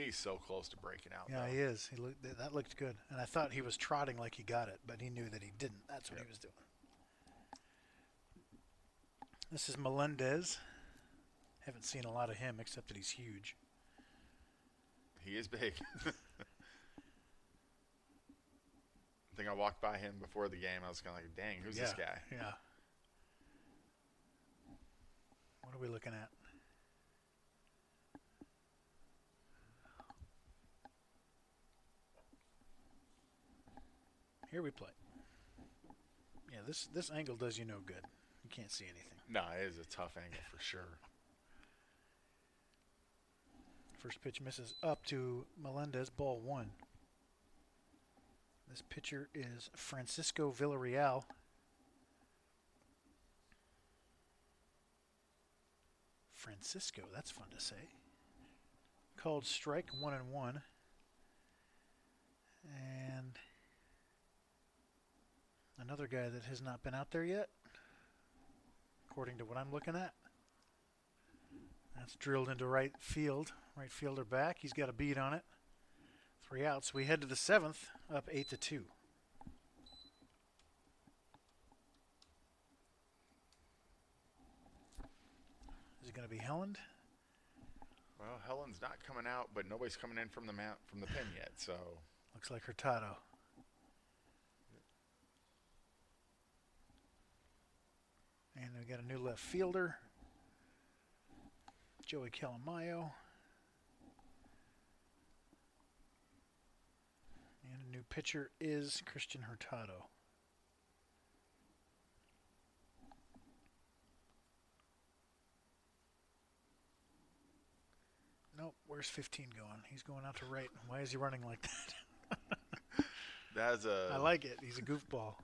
He's so close to breaking out.
Yeah,
though.
he is. That looked good. And I thought he was trotting like he got it, but he knew that he didn't. That's what he was doing. This is Melendez. Haven't seen a lot of him except that he's huge.
He is big. I think I walked by him before the game. I was kind of like, dang, who's this guy?
Yeah. What are we looking at? Here we play. Yeah, this angle does you no good. You can't see anything.
No, it is a tough angle for sure.
First pitch misses up to Melendez, ball 1. This pitcher is Francisco Villarreal. Francisco, that's fun to say. Called strike 1-1. And another guy that has not been out there yet, according to what I'm looking at. That's drilled into right field. Right fielder back. He's got a beat on it. 3 outs. We head to the 7th, up 8-2. Is it going to be Helland?
Well, Helen's not coming out, but nobody's coming in from the pin yet. So
Looks like Hurtado. And we got a new left fielder, Joey Calamayo. And a new pitcher is Christian Hurtado. Nope, where's 15 going? He's going out to right. Why is he running like that?
that's a.
I like it. He's a goofball.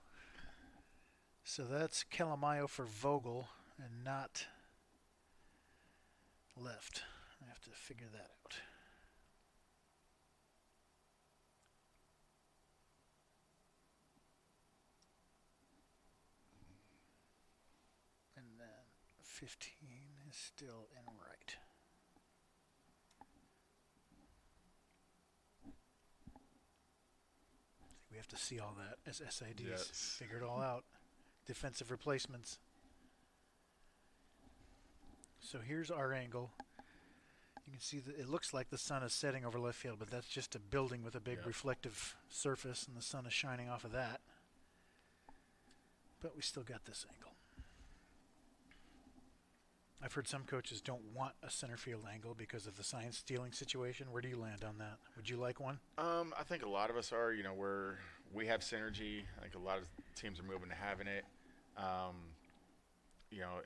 So that's Calamayo for Vogel and not left. I have to figure that out. And then 15 is still in right. We have to see all that as SIDs.
Yes.
Figure it all out. Defensive replacements. So here's our angle. You can see that it looks like the sun is setting over left field, but that's just a building with a big reflective surface, and the sun is shining off of that. But we still got this angle. I've heard some coaches don't want a center field angle because of the sign stealing situation. Where do you land on that? Would you like one?
I think a lot of us are. You know, we have synergy. I think a lot of teams are moving to having it. You know,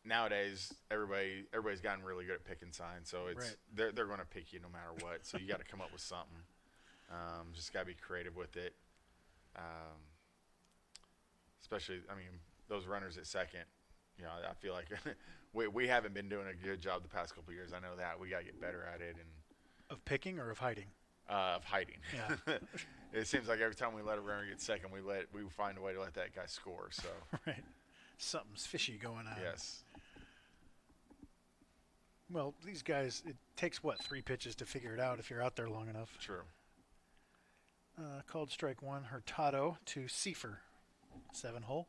nowadays everybody's gotten really good at picking signs, so it's they're going to pick you no matter what. So you got to come up with something. Just got to be creative with it. Especially, I mean, those runners at second. You know, I feel like we haven't been doing a good job the past couple of years. I know that we got to get better at it. And
Of picking or of hiding?
Of hiding.
Yeah.
It seems like every time we let a runner get second, we find a way to let that guy score. So
Right. Something's fishy going on.
yes.
Well, these guys, it takes, 3 pitches to figure it out if you're out there long enough.
True.
Called strike 1, Hurtado to Seifer, 7-hole.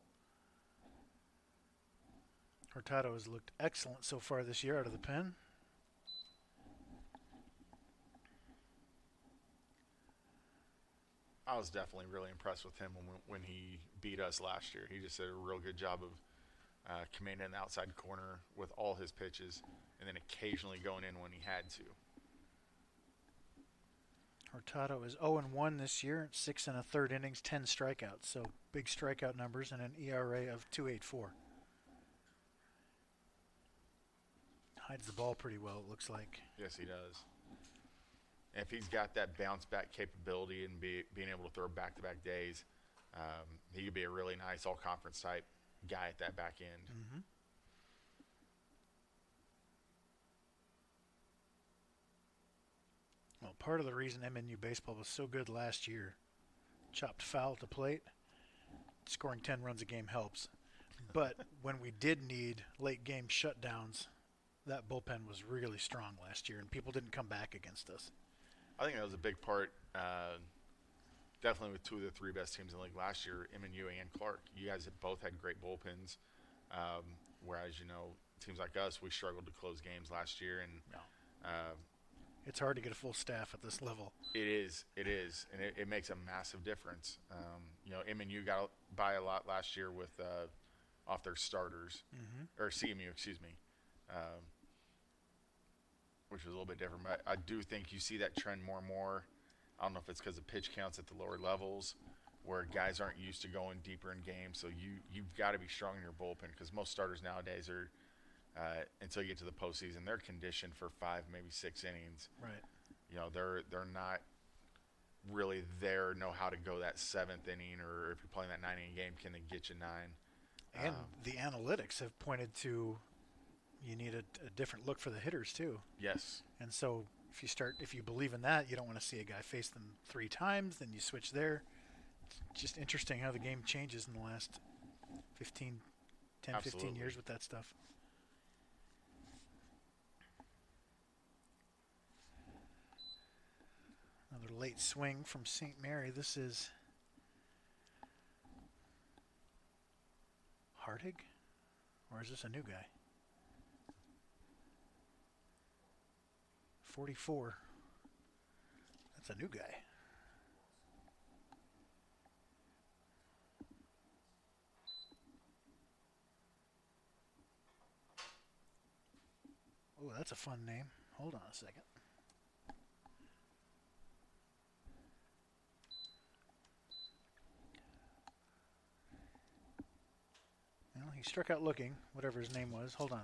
Hurtado has looked excellent so far this year out of the pen.
I was definitely really impressed with him when he beat us last year. He just did a real good job of commanding the outside corner with all his pitches, and then occasionally going in when he had to.
Hurtado is 0-1 this year, 6 1/3 innings, 10 strikeouts. So big strikeout numbers and an ERA of 2.84. Hides the ball pretty well, it looks like.
Yes, he does. And if he's got that bounce back capability and being able to throw back-to-back days, he could be a really nice all-conference type guy at that back end.
Mm-hmm. Well, part of the reason MNU Baseball was so good last year, chopped foul at the plate, scoring 10 runs a game helps. But when we did need late game shutdowns, that bullpen was really strong last year, and people didn't come back against us.
I think that was a big part. Definitely with two of the three best teams in the league last year, MNU and Clark. You guys have both had great bullpens, whereas teams like us, we struggled to close games last year, and
No.
uh,
It's hard to get a full staff at this level.
it is, and it makes a massive difference. MNU got by a lot last year with off their starters, or CMU, excuse me, which was a little bit different. But I do think you see that trend more and more. I don't know if it's because of pitch counts at the lower levels, where guys aren't used to going deeper in games. So you've got to be strong in your bullpen, because most starters nowadays are, until you get to the postseason, they're conditioned for 5, maybe 6 innings.
Right.
They're not really know how to go that 7th inning, or if you're playing that 9-inning game, can they get you 9?
And the analytics have pointed to you need a different look for the hitters too.
Yes.
And so if you believe in that, you don't want to see a guy face them 3 times, then you switch there. It's just interesting how the game changes in the last 15 years with that stuff. Another late swing from St. Mary. This is Hartig? Or is this a new guy? 44. That's a new guy. Oh, that's a fun name. Hold on a second. Well, he struck out looking, whatever his name was. Hold on.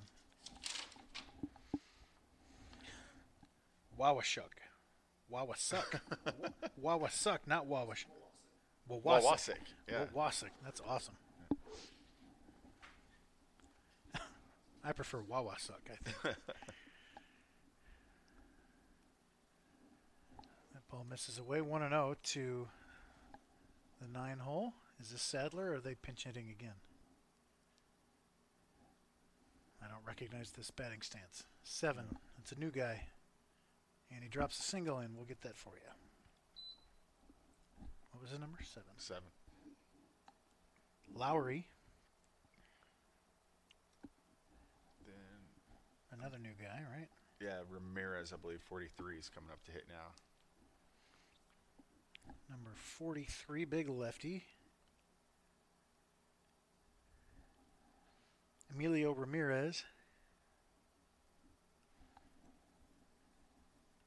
Wawashuk. Wawasuk. Wawasuk, not Wawash.
Wawasik. Yeah.
Wawasik. That's awesome. I prefer Wawasuk, I think. That ball misses away 1-0 to the 9 hole. Is this Sadler, or are they pinch hitting again? I don't recognize this batting stance. 7. It's a new guy. And he drops a single in. We'll get that for you. What was his number? 7.
7.
Lowry.
Then,
Another new guy, right?
yeah, Ramirez, I believe, 43 is coming up to hit now.
Number 43, big lefty. Emilio Ramirez.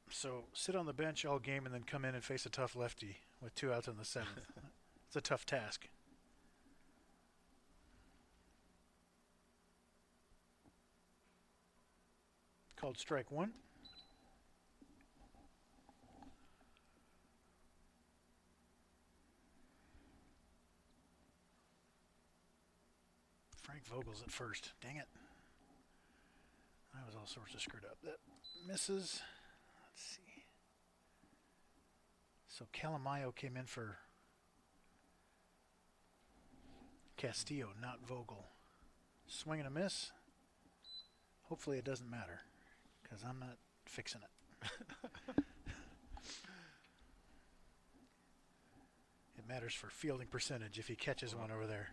So sit on the bench all game and then come in and face a tough lefty with 2 outs in the 7th. It's a tough task. Called strike 1. Frank Vogel's at first. Dang it. I was all sorts of screwed up. That misses. Let's see. So Calamayo came in for Castillo, not Vogel. Swing and a miss. Hopefully it doesn't matter, because I'm not fixing it. It matters for fielding percentage if he catches one over there.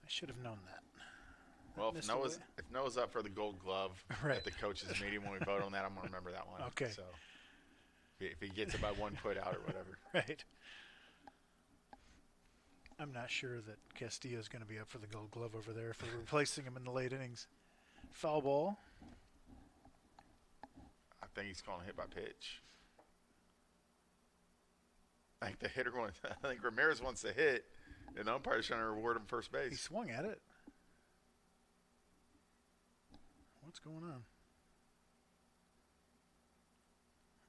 I should have known that.
Well,
Missed
if Noah's up for the Gold Glove
Right.
at the coaches' meeting when we vote on that, I'm going to remember that one.
Okay.
So if he gets it by 1 put out or whatever.
Right. I'm not sure that Castillo's going to be up for the Gold Glove over there if we're replacing him in the late innings. Foul ball.
I think he's calling hit by pitch. I think the hitter wants. I think Ramirez wants to hit, and the umpire's trying to reward him first
He
base.
swung at it. What's going on?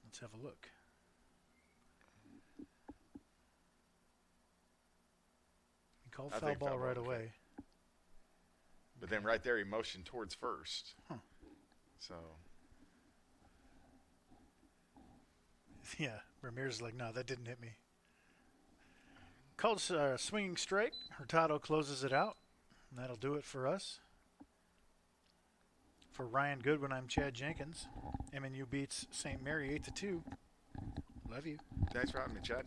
Let's have a look. He called
I
foul
think
ball
foul ball,
right
okay.
away.
But then right there, he motioned towards first.
Huh.
So
Yeah, Ramirez is like, no, that didn't hit me. Called swinging strike. Hurtado closes it out. And that'll do it for us. For Ryan Goodwin, I'm Chad Jenkins. MNU beats St. Mary 8-2. Love you.
Thanks for having me, Chad.